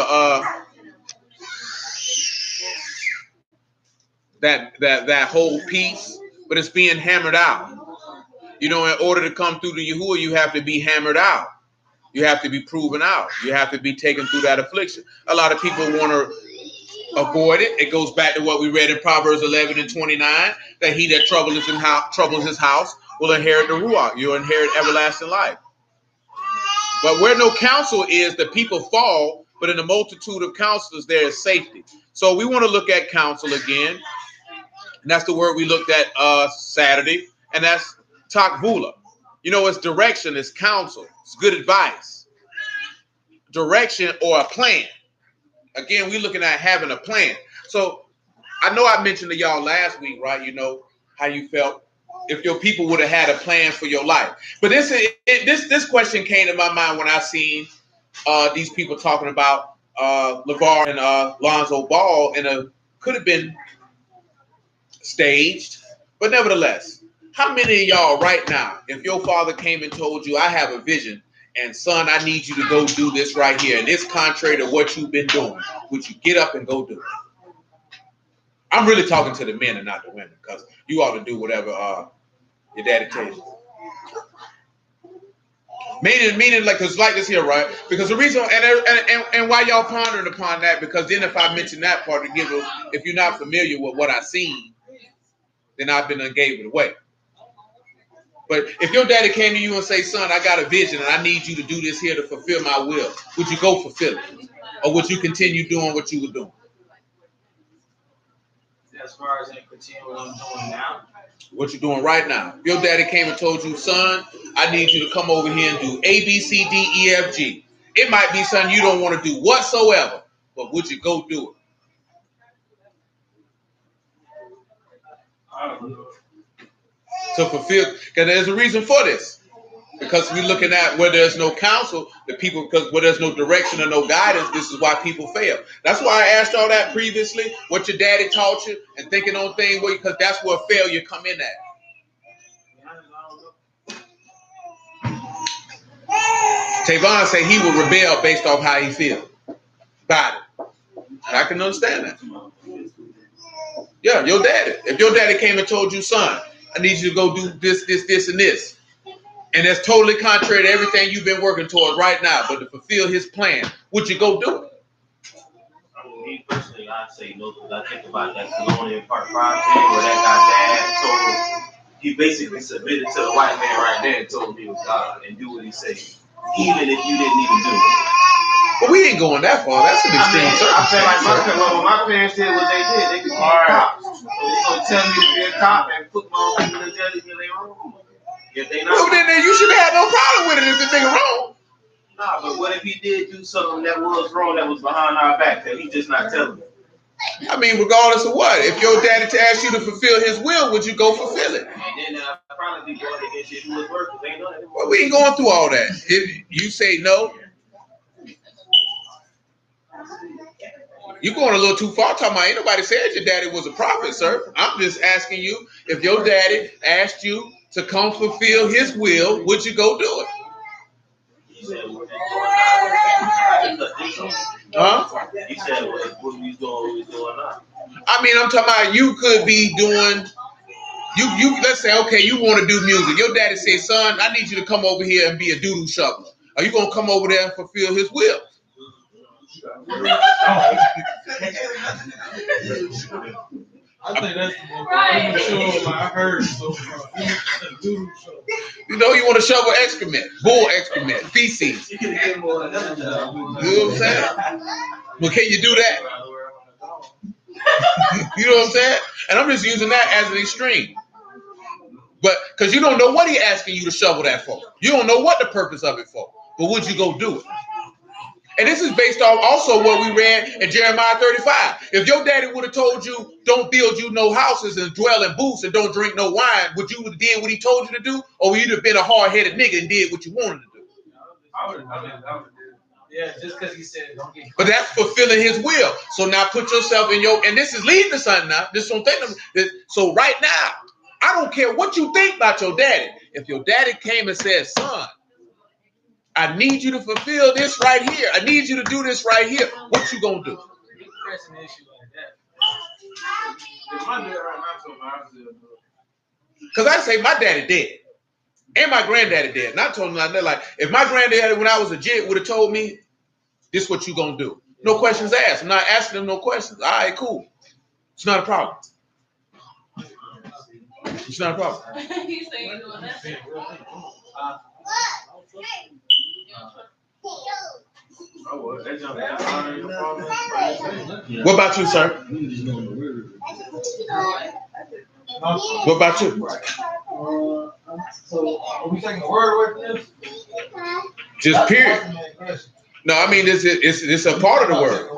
that whole piece, but it's being hammered out. You know, in order to come through the Yahuwah, you have to be hammered out. You have to be proven out. You have to be taken through that affliction. A lot of people want to avoid it. It goes back to what we read in Proverbs 11 and 29, that he that troubles his house will inherit the Ruach. You'll inherit everlasting life. But where no counsel is, the people fall, but in the multitude of counselors, there is safety. So we want to look at counsel again. And that's the word we looked at Saturday. And that's takvula. You know, it's direction, it's counsel, it's good advice. Direction or a plan. Again, we're looking at having a plan. So I know I mentioned to y'all last week, right? You know, how you felt if your people would have had a plan for your life. But this question came to my mind when I seen these people talking about LeVar and Lonzo Ball, and could have been staged, but nevertheless, how many of y'all right now, if your father came and told you, I have a vision, and son, I need you to go do this right here, and it's contrary to what you've been doing, would you get up and go do it? I'm really talking to the men and not the women, because you ought to do whatever your daddy tells you. Meaning like, because like this here, right? Because the reason, and why y'all pondering upon that, because then if I mention that part, to give it, if you're not familiar with what I've seen, then I've been and gave it away. But if your daddy came to you and say, son, I got a vision and I need you to do this here to fulfill my will, would you go fulfill it? Or would you continue doing what you were doing? As far as continue what I'm doing now. What you're doing right now. If your daddy came and told you, son, I need you to come over here and do A, B, C, D, E, F, G. It might be something you don't want to do whatsoever, but would you go do it? To fulfill, because there's a reason for this. Because we're looking at where there's no counsel, the people, because where there's no direction or no guidance, this is why people fail. That's why I asked y'all that previously, what your daddy taught you, and thinking on things, because that's where failure come in at. Tavon said he would rebel based off how he feels about it. I can understand that. Yeah, your daddy. If your daddy came and told you, son, I need you to go do this, this, this, and this, and that's totally contrary to everything you've been working towards right now, but to fulfill his plan, would you go do it? Me personally, I'd say no, because I think about that Colonial Part 5 thing where that guy dad told, he basically submitted to the white man right there and told him he was God and do what he said, even if you didn't even do it. But we ain't going that far. That's an extreme I feel like my parents did what they did. They became cops. So they're going to tell me to be a cop and put my people in jail if they wrong. If they not. Well, then you should have no problem with it if the nigga wrong. Nah, but what if he did do something that was wrong, that was behind our back, that he just not telling me? I mean, regardless of what, if your daddy asked you to fulfill his will, would you go fulfill it? And then I'd probably be going against it was working. They ain't doing it. Well, we ain't going through all that. If you say no, you're going a little too far. Talking about ain't nobody said your daddy was a prophet, sir. I'm just asking you, if your daddy asked you to come fulfill his will, would you go do it? Huh? He said what we doing now. I mean, I'm talking about you could be doing. You let's say, okay, you want to do music. Your daddy says, son, I need you to come over here and be a doodle shoveler. Are you gonna come over there and fulfill his will? I think that's the most show I heard so far. You know, you want to shovel excrement, bull excrement, feces. You know what I'm saying? Well, can you do that? You know what I'm saying? And I'm just using that as an extreme. But because you don't know what he's asking you to shovel that for. You don't know what the purpose of it for. But would you go do it? And this is based off also what we read in Jeremiah 35. If your daddy would have told you, don't build you no houses and dwell in booths and don't drink no wine, would you have did what he told you to do? Or would you have been a hard-headed nigga and did what you wanted to do? I would yeah, just because he said don't get. But that's fulfilling his will. So now put yourself in your, and this is leading to something now. This don't think of, so right now, I don't care what you think about your daddy. If your daddy came and said, son, I need you to fulfill this right here. I need you to do this right here. What you gonna do? Because I say my daddy dead. And my granddaddy dead. Not told him like if my granddaddy when I was a jit would have told me, this is what you gonna do. No questions asked. I'm not asking them no questions. All right, cool. It's not a problem. It's not a problem. He's saying doing that. What about you, sir? What about you? So are we taking the word away from this? Just period. No, I mean it's a part of the word.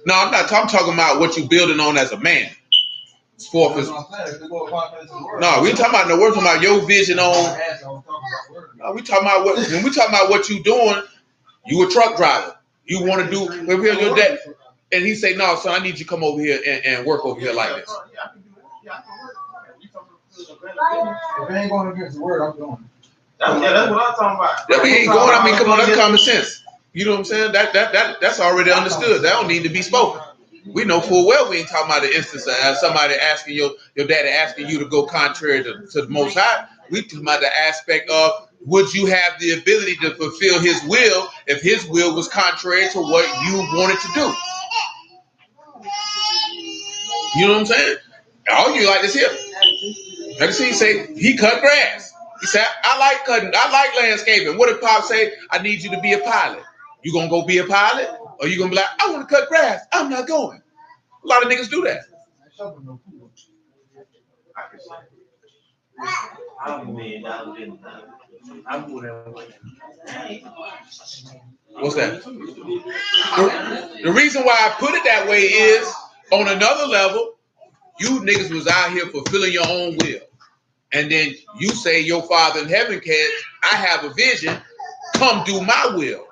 No, I'm not. I'm talking about what you building on as a man. No, we talking about the word. Talking about your vision on. No, we talking about what when we talking about what you doing. You a truck driver. You want to do your dad, and he say, no, son, I need you to come over here and work over here like this. If it ain't going against the word, I'm doing it. That's what I'm talking about. That we ain't going. I mean, come on, that's common sense. You know what I'm saying? That's already understood. That don't need to be spoken. We know full well we ain't talking about the instance of somebody asking your daddy asking you to go contrary to the Most High. We talking about the aspect of would you have the ability to fulfill his will if his will was contrary to what you wanted to do? You know what I'm saying? All you like this here. Like he say he cut grass. He said, I like landscaping. What did Pop say? I need you to be a pilot. You gonna go be a pilot? Or you gonna be like, I want to cut grass. I'm not going. A lot of niggas do that. What's that? The reason why I put it that way is, on another level, you niggas was out here fulfilling your own will. And then you say your Father in heaven can, I have a vision, come do my will.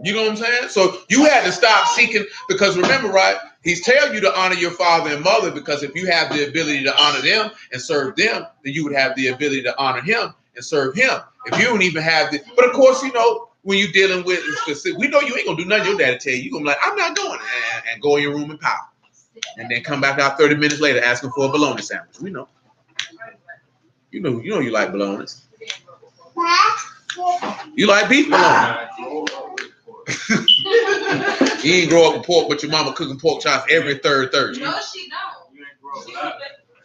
You know what I'm saying? So you had to stop seeking, because remember, right? He's telling you to honor your father and mother, because if you have the ability to honor them and serve them, then you would have the ability to honor him and serve him. If you don't even have the, but of course, you know, when you're dealing with specific, we know you ain't gonna do nothing your daddy tell you. You're gonna be like, I'm not doing it, and go in your room and pout. And then come back out 30 minutes later asking for a bologna sandwich. We know. You know you like bolognas. You like beef bologna. You ain't grow up with pork, but your mama cooking pork chops every third Thursday. No, she don't.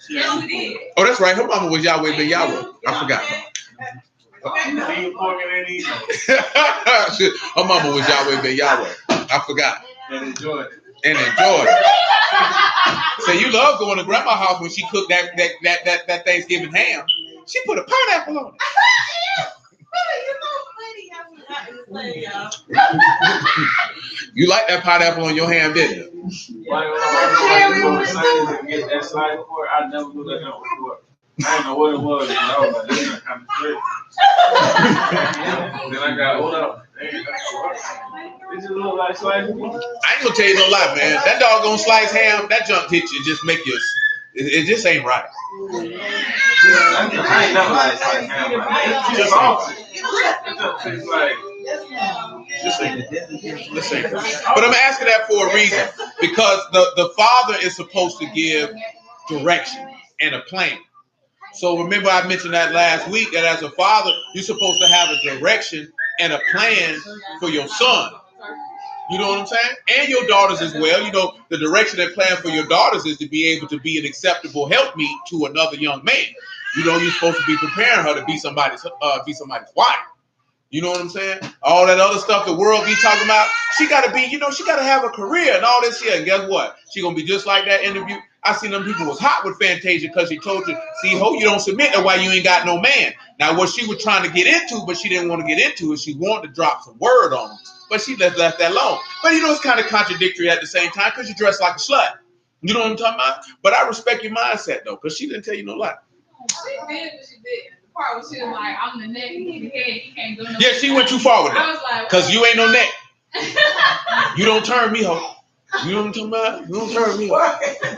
Yes, we did. Oh, that's right. Her mama was Yahweh Ben Yahweh. I forgot. Her mama was Yahweh Ben Yahweh. I forgot. And enjoyed it. So you love going to grandma's house when she cooked that Thanksgiving ham. She put a pineapple on it. You like that pineapple on your ham, didn't you? I never knew that before. I didn't know what it was. I was like, this is kind of crazy. Then I got hold up. It just look like sliced meat. I ain't gonna tell you no lie, man. That doggone sliced ham, that junk hit you, just make you. It just ain't right. I ain't never like sliced ham. Just awesome. It just tastes like. This ain't. But I'm asking that for a reason, because the father is supposed to give direction and a plan. So remember, I mentioned that last week, that as a father, you're supposed to have a direction and a plan for your son. You know what I'm saying? And your daughters as well. You know, the direction and plan for your daughters is to be able to be an acceptable helpmeet to another young man. You know, you're supposed to be preparing her to be somebody's wife. You know what I'm saying? All that other stuff the world be talking about. She got to be, you know, she got to have a career and all this here. And guess what? She going to be just like that interview. I seen them people was hot with Fantasia because she told you, see, hope you don't submit, that's why you ain't got no man. Now, what she was trying to get into, but she didn't want to get into it, she wanted to drop some word on him. But she left that alone. But, you know, it's kind of contradictory at the same time because you dress like a slut. You know what I'm talking about? But I respect your mindset, though, because she didn't tell you no lie. She did what she did. The part where she was like, I'm the neck, he's the head, he can't do no. Yeah, she went too far with that. I was like, because you ain't no neck. You don't turn me, ho. You know what I'm talking about? You don't turn me, ho.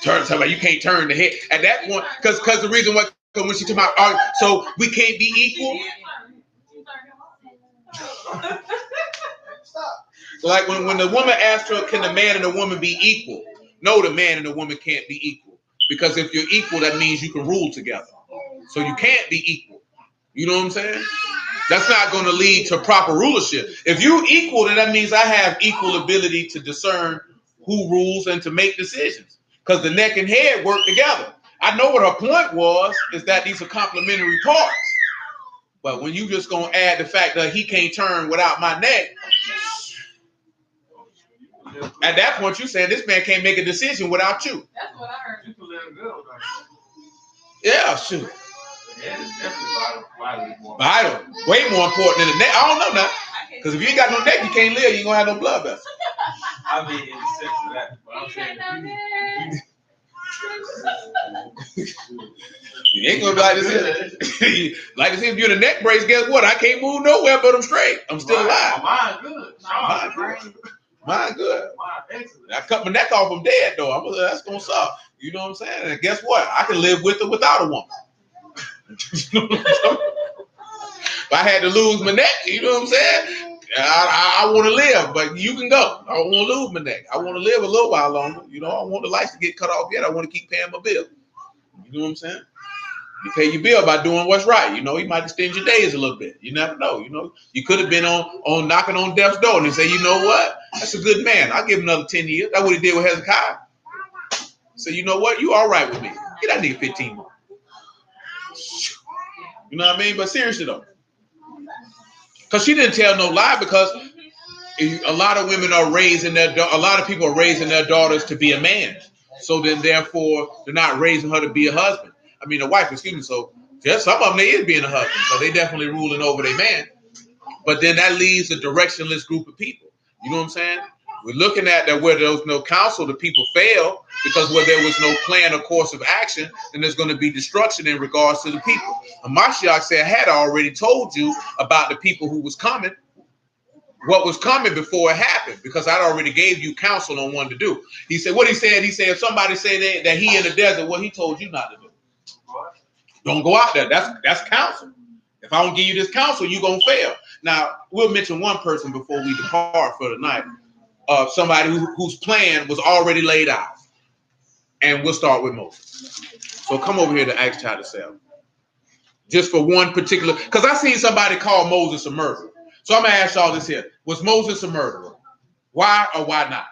Turn somebody, you can't turn the head. At that point, because the reason why, when she talking about, so we can't be equal. So like when the woman asked her, can the man and the woman be equal? No, the man and the woman can't be equal. Because if you're equal, that means you can rule together. So you can't be equal. You know what I'm saying? That's not going to lead to proper rulership. If you equal, then that means I have equal ability to discern who rules and to make decisions. Because the neck and head work together. I know what her point was, is that these are complementary parts. But when you just going to add the fact that he can't turn without my neck, at that point you saying this man can't make a decision without you. That's what I heard. Yeah, shoot. Vital. Way more important than the neck. I don't know now. Because if you ain't got no neck, you can't live. You ain't going to have no blood vessels. I mean, in the sense of that. But I'm saying you ain't going to be like this. Like I said, if you're in a neck brace, guess what? I can't move nowhere but I'm straight. I'm still alive. Mine good. Mine good. Mine excellent. I cut my neck off, I'm dead, though. That's going to suck. You know what I'm saying? And guess what? I can live with or without a woman. You know what I'm saying? If I had to lose my neck, you know what I'm saying? I want to live, but you can go. I don't want to lose my neck. I want to live a little while longer. You know, I want the lights to get cut off yet. I want to keep paying my bill. You know what I'm saying? You pay your bill by doing what's right. You know, you might extend your days a little bit. You never know. You know, you could have been on knocking on death's door and they say, you know what? That's a good man. I'll give him another 10 years. That's what he did with Hezekiah. So you know what? You all right with me. Get that nigga 15 more. You know what I mean? But seriously though, because she didn't tell no lie, because a lot of women are raising a lot of people are raising their daughters to be a man. So then therefore they're not raising her to be a husband. I mean a wife, excuse me. So just some of them they is being a husband. So they definitely ruling over their man. But then that leaves a directionless group of people. You know what I'm saying? We're looking at that where there was no counsel, the people fail, because where there was no plan or course of action, then there's going to be destruction in regards to the people. And Mashiach said, I had already told you about the people who was coming, what was coming before it happened, because I'd already gave you counsel on what to do. He said, what he said, if somebody said that he in the desert, well, he told you not to do. Don't go out there. That's counsel. If I don't give you this counsel, you're going to fail. Now, we'll mention one person before we depart for the night. Somebody whose plan was already laid out. And we'll start with Moses. So come over here to Acts chapter 7. Just for one particular, because I seen somebody call Moses a murderer. So I'm going to ask y'all this here. Was Moses a murderer? Why or why not?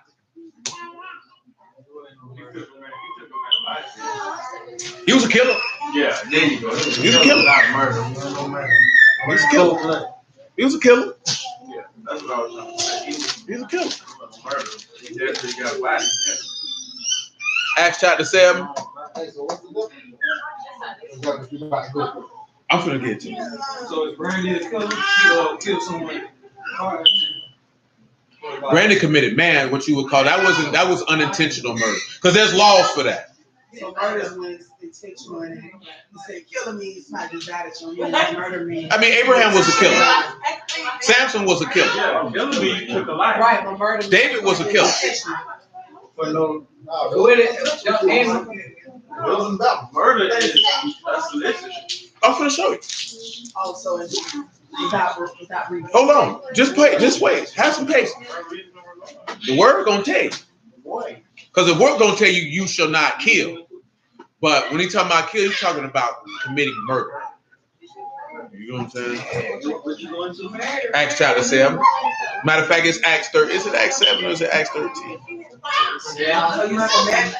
He was a killer. Yeah, there you go. He was a killer. Not murder. He was a killer. He was a killer. Yeah, that's what I was trying to say. He was a killer. Murder. He definitely got body. Acts chapter 7. I'm finna get to you. So if Brandy is killer, kill someone. Randy committed, what you would call that was unintentional murder. Because there's laws for that. So murder is when it's intentional and you say killing me is not just that it's murder me. I mean, Abraham was a killer. Samson was a killer. Yeah, killing me, you took a life. Right, but murder. David was a killer. But no, murder is that's listen. I'm gonna show you. Also, without reason. Hold on. Just wait. Have some patience. The word gonna tell you. Because the word gonna tell you, you shall not kill. But when he's talking about kill, he's talking about committing murder. You know what I'm saying? Acts chapter 7. Matter of fact, it's Acts 13. Is it Acts 7 or is it Acts 13? Yeah, so you know,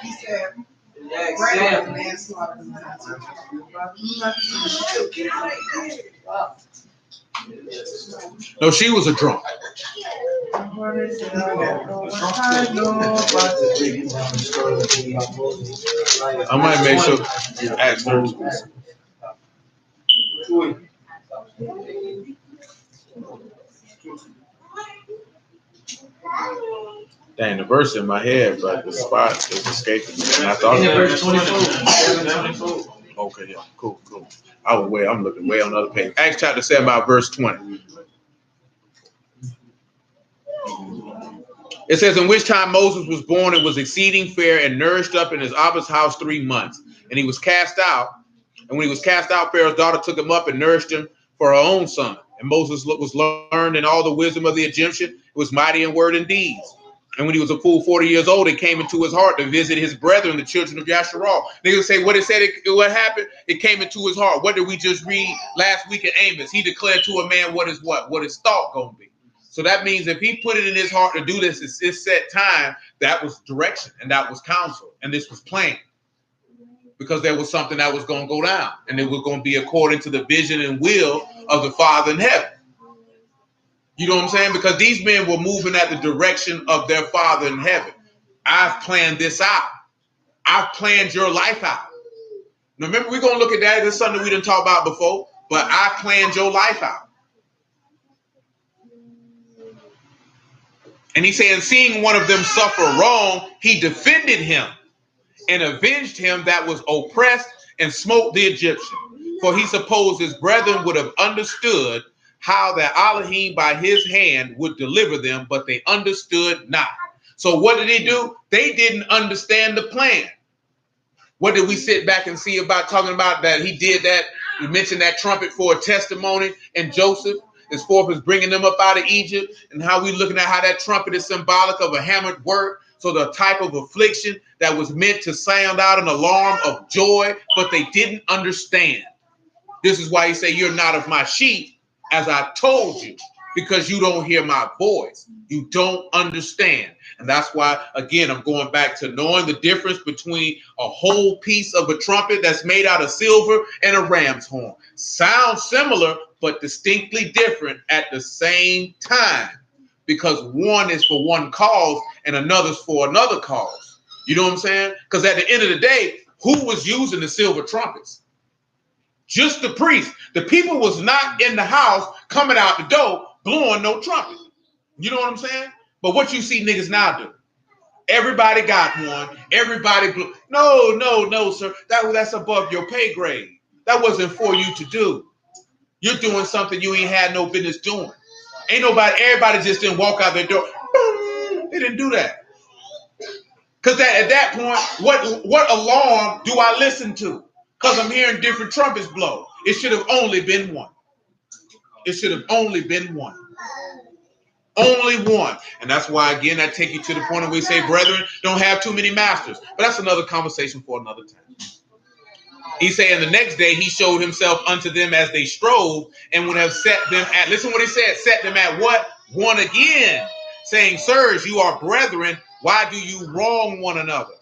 he said, No, she was a drunk. I might make sure Acts 13. Dang, the verse in my head, but the spot is escaping me. And I thought Verse 24. okay, yeah, cool. I'm looking way on the other page. Acts chapter 7, about verse 20. It says, in which time Moses was born and was exceeding fair and nourished up in his Abba's house 3 months. And he was cast out. And when he was cast out, Pharaoh's daughter took him up and nourished him for her own son. And Moses was learned in all the wisdom of the Egyptian. It was mighty in word and deeds. And when he was a full 40 years old, it came into his heart to visit his brethren, the children of Yasharal. Niggas say what what happened? It came into his heart. What did we just read last week in Amos? He declared to a man what his thought gonna be. So that means if he put it in his heart to do this, it's set time. That was direction and that was counsel, and this was planned because there was something that was going to go down, and it was going to be according to the vision and will of the Father in heaven. You know what I'm saying? Because these men were moving at the direction of their Father in heaven. I've planned this out. I've planned your life out. Now, remember, we're going to look at that. It's something we didn't talk about before, but I planned your life out. And he said, seeing one of them suffer wrong, he defended him and avenged him that was oppressed and smote the Egyptian. For he supposed his brethren would have understood how that Elohim by his hand would deliver them, but they understood not. So what did he do? They didn't understand the plan. What did we sit back and see about talking about that he did that? We mentioned that trumpet for a testimony, and Joseph as forth as bringing them up out of Egypt, and how we looking at how that trumpet is symbolic of a hammered word. So the type of affliction that was meant to sound out an alarm of joy, but they didn't understand. This is why he said, you're not of my sheep, as I told you, because you don't hear my voice. You don't understand. And that's why, again, I'm going back to knowing the difference between a whole piece of a trumpet that's made out of silver and a ram's horn. Sounds similar, but distinctly different at the same time, because one is for one cause and another's for another cause. You know what I'm saying? Because at the end of the day, who was using the silver trumpets? Just the priest. The people was not in the house coming out the door blowing no trumpet. You know what I'm saying? But what you see niggas now do. Everybody got one. Everybody blew. No, sir. That's above your pay grade. That wasn't for you to do. You're doing something you ain't had no business doing. Everybody just didn't walk out their door. They didn't do that. Because at that point, what alarm do I listen to? Because I'm hearing different trumpets blow. It should have only been one. It should have only been one. Only one. And that's why, again, I take you to the point where we say, brethren, don't have too many masters. But that's another conversation for another time. He said, and the next day he showed himself unto them as they strove, and would have set them at, listen what he said, set them at what? One again, saying, sirs, you are brethren, why do you wrong one another?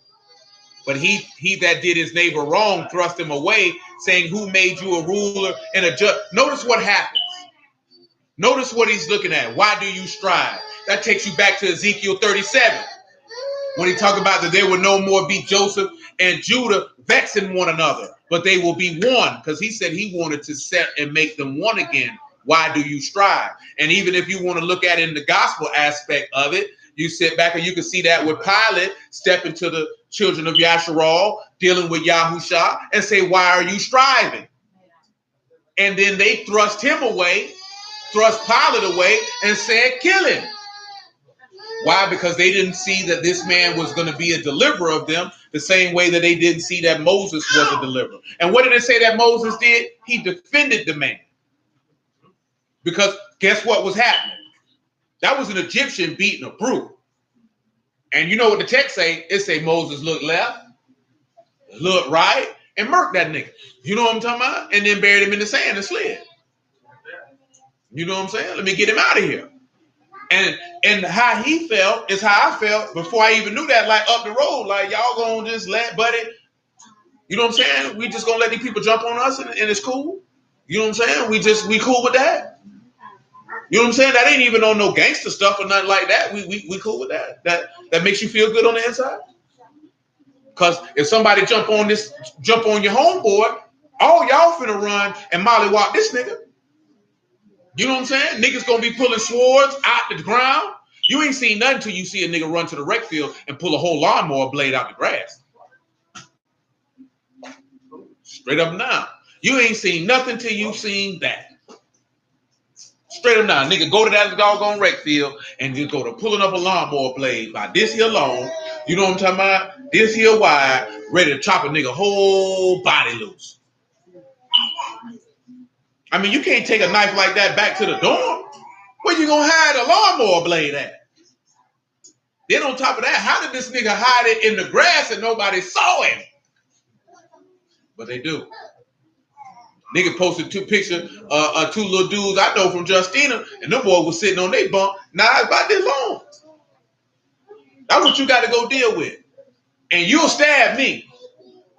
But he that did his neighbor wrong thrust him away, saying, who made you a ruler and a judge? Notice what happens. Notice what he's looking at. Why do you strive? That takes you back to Ezekiel 37. when he talked about that they will no more be Joseph and Judah vexing one another, but they will be one, because he said he wanted to set and make them one again. Why do you strive? And even if you want to look at it in the gospel aspect of it, you sit back and you can see that with Pilate stepping to the children of Yasharal, dealing with Yahusha, and say, why are you striving? And then they thrust him away, thrust Pilate away, and said, kill him. Why? Because they didn't see that this man was going to be a deliverer of them, the same way that they didn't see that Moses was a deliverer. And what did it say that Moses did? He defended the man. Because guess what was happening? That was an Egyptian beating a brute. And you know what the text say? It say Moses looked left, looked right, and murked that nigga. You know what I'm talking about? And then buried him in the sand and slid. You know what I'm saying? Let me get him out of here. And how he felt is how I felt before I even knew that, like up the road, like y'all gonna just let buddy, you know what I'm saying? We just gonna let these people jump on us and it's cool. You know what I'm saying? We cool with that. You know what I'm saying? That ain't even on no gangster stuff or nothing like that. We cool with that. That makes you feel good on the inside. Cause if somebody jump on your homeboy, all y'all finna run and mollywop this nigga. You know what I'm saying? Niggas gonna be pulling swords out the ground. You ain't seen nothing till you see a nigga run to the rec field and pull a whole lawnmower blade out the grass. Straight up now. You ain't seen nothing till you seen that. Straight up now. Nigga go to that doggone rec field and just go to pulling up a lawnmower blade by this here long. You know what I'm talking about? This here wide, ready to chop a nigga whole body loose. I mean, you can't take a knife like that back to the dorm. Where you gonna hide a lawnmower blade at? Then on top of that, how did this nigga hide it in the grass and nobody saw him? But they do. Nigga posted two pictures, two little dudes I know from Justina, and them boys was sitting on their bunk. Now it's about this long. That's what you got to go deal with. And you'll stab me.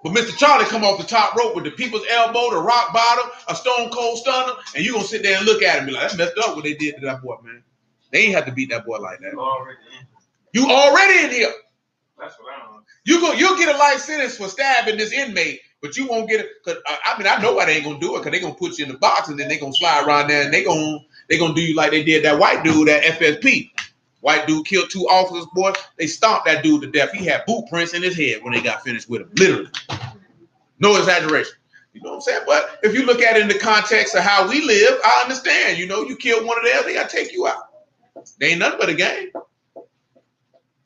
But Mr. Charlie come off the top rope with the people's elbow, the rock bottom, a stone cold stunner, and you gonna sit there and look at him and be like, that's messed up what they did to that boy, man. They ain't have to beat that boy like that. You already in here. That's what I don't know. You'll get a life sentence for stabbing this inmate, but you won't get it. Cause I know why they ain't gonna do it, because they gonna put you in the box and then they gonna slide around there and they gonna do you like they did that white dude at FSP. White dude killed two officers, boy. They stomped that dude to death. He had boot prints in his head when they got finished with him. Literally. No exaggeration. You know what I'm saying? But if you look at it in the context of how we live, I understand. You know, you kill one of theirs, they got to take you out. They ain't nothing but a game.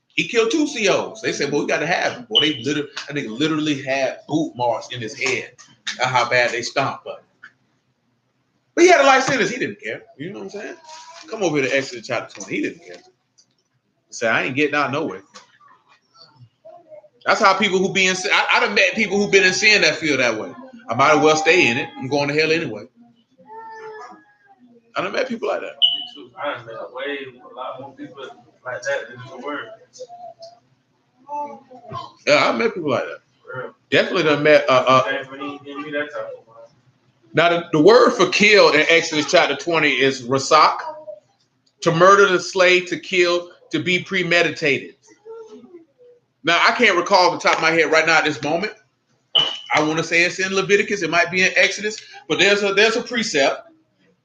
He killed two COs. They said, well, we got to have him. Boy, I think literally had boot marks in his head. That's how bad they stomped. But he had a life sentence. He didn't care. You know what I'm saying? Come over here to Exodus chapter 20. He didn't care. Say, I ain't getting out nowhere. That's how people who be in sin, I done met people who've been in sin that feel that way. I might as well stay in it. I'm going to hell anyway. I done met people like that. I done met a lot more people like that than the word. Yeah, I met people like that. Definitely done met. Now, the word for kill in Exodus chapter 20 is rasak, to murder, to slay, to kill, to be premeditated. Now, I can't recall off the top of my head right now at this moment. I want to say it's in Leviticus. It might be in Exodus. But there's a precept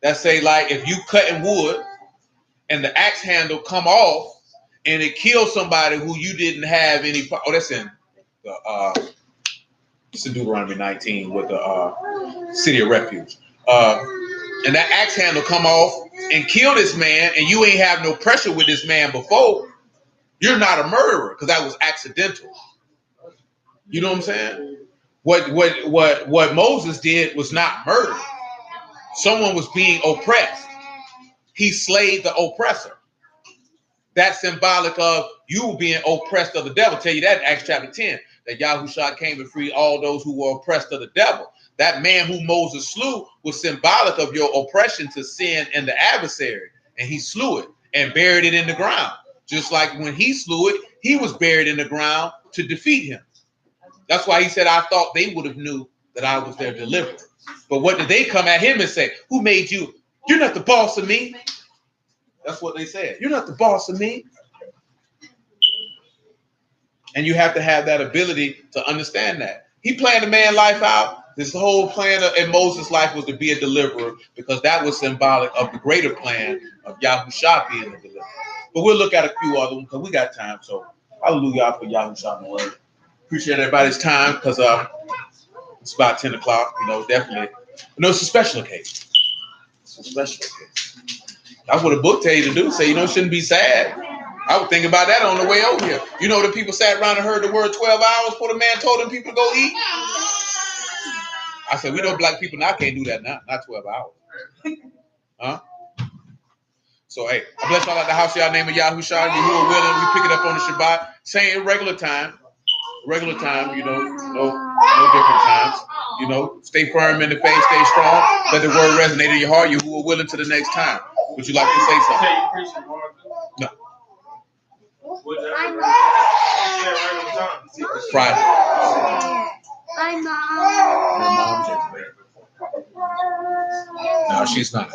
that say, like, if you cutting wood and the axe handle come off and it kills somebody who you didn't have any... Oh, that's in the... It's in Deuteronomy 19 with the city of refuge. And that axe handle come off and kill this man, and you ain't have no pressure with this man before, you're not a murderer, because that was accidental. You know what I'm saying? What Moses did was not murder. Someone was being oppressed. He slayed the oppressor. That's symbolic of you being oppressed of the devil. I'll tell you that in Acts chapter 10, that Yahushua came and freed all those who were oppressed of the devil. That man who Moses slew was symbolic of your oppression to sin and the adversary. And he slew it and buried it in the ground. Just like when he slew it, he was buried in the ground to defeat him. That's why he said, I thought they would have knew that I was their deliverer. But what did they come at him and say? Who made you? You're not the boss of me. That's what they said. You're not the boss of me. And you have to have that ability to understand that. He planned a man's life out. This whole plan in Moses' life was to be a deliverer because that was symbolic of the greater plan of Yahushua being a deliverer. But we'll look at a few other ones because we got time. So hallelujah for Yahushua in the word. Appreciate everybody's time because it's about 10 o'clock. Definitely. It's a special occasion. It's a special occasion. That's what a book tell you to do. Say, shouldn't be sad. I was thinking about that on the way over here. The people sat around and heard the word 12 hours before the man told them people to go eat. I said, we know black people now can't do that now. Not 12 hours. Huh? So, hey, I bless y'all at the house. Y'all name of Yahushua. You who are willing, we pick it up on the Shabbat. Same regular time. No different times. Stay firm in the faith, stay strong. Let the word resonate in your heart. You who are willing to the next time. Would you like to say something? No. It's Friday. My mom. Your mom just there. No, she's not.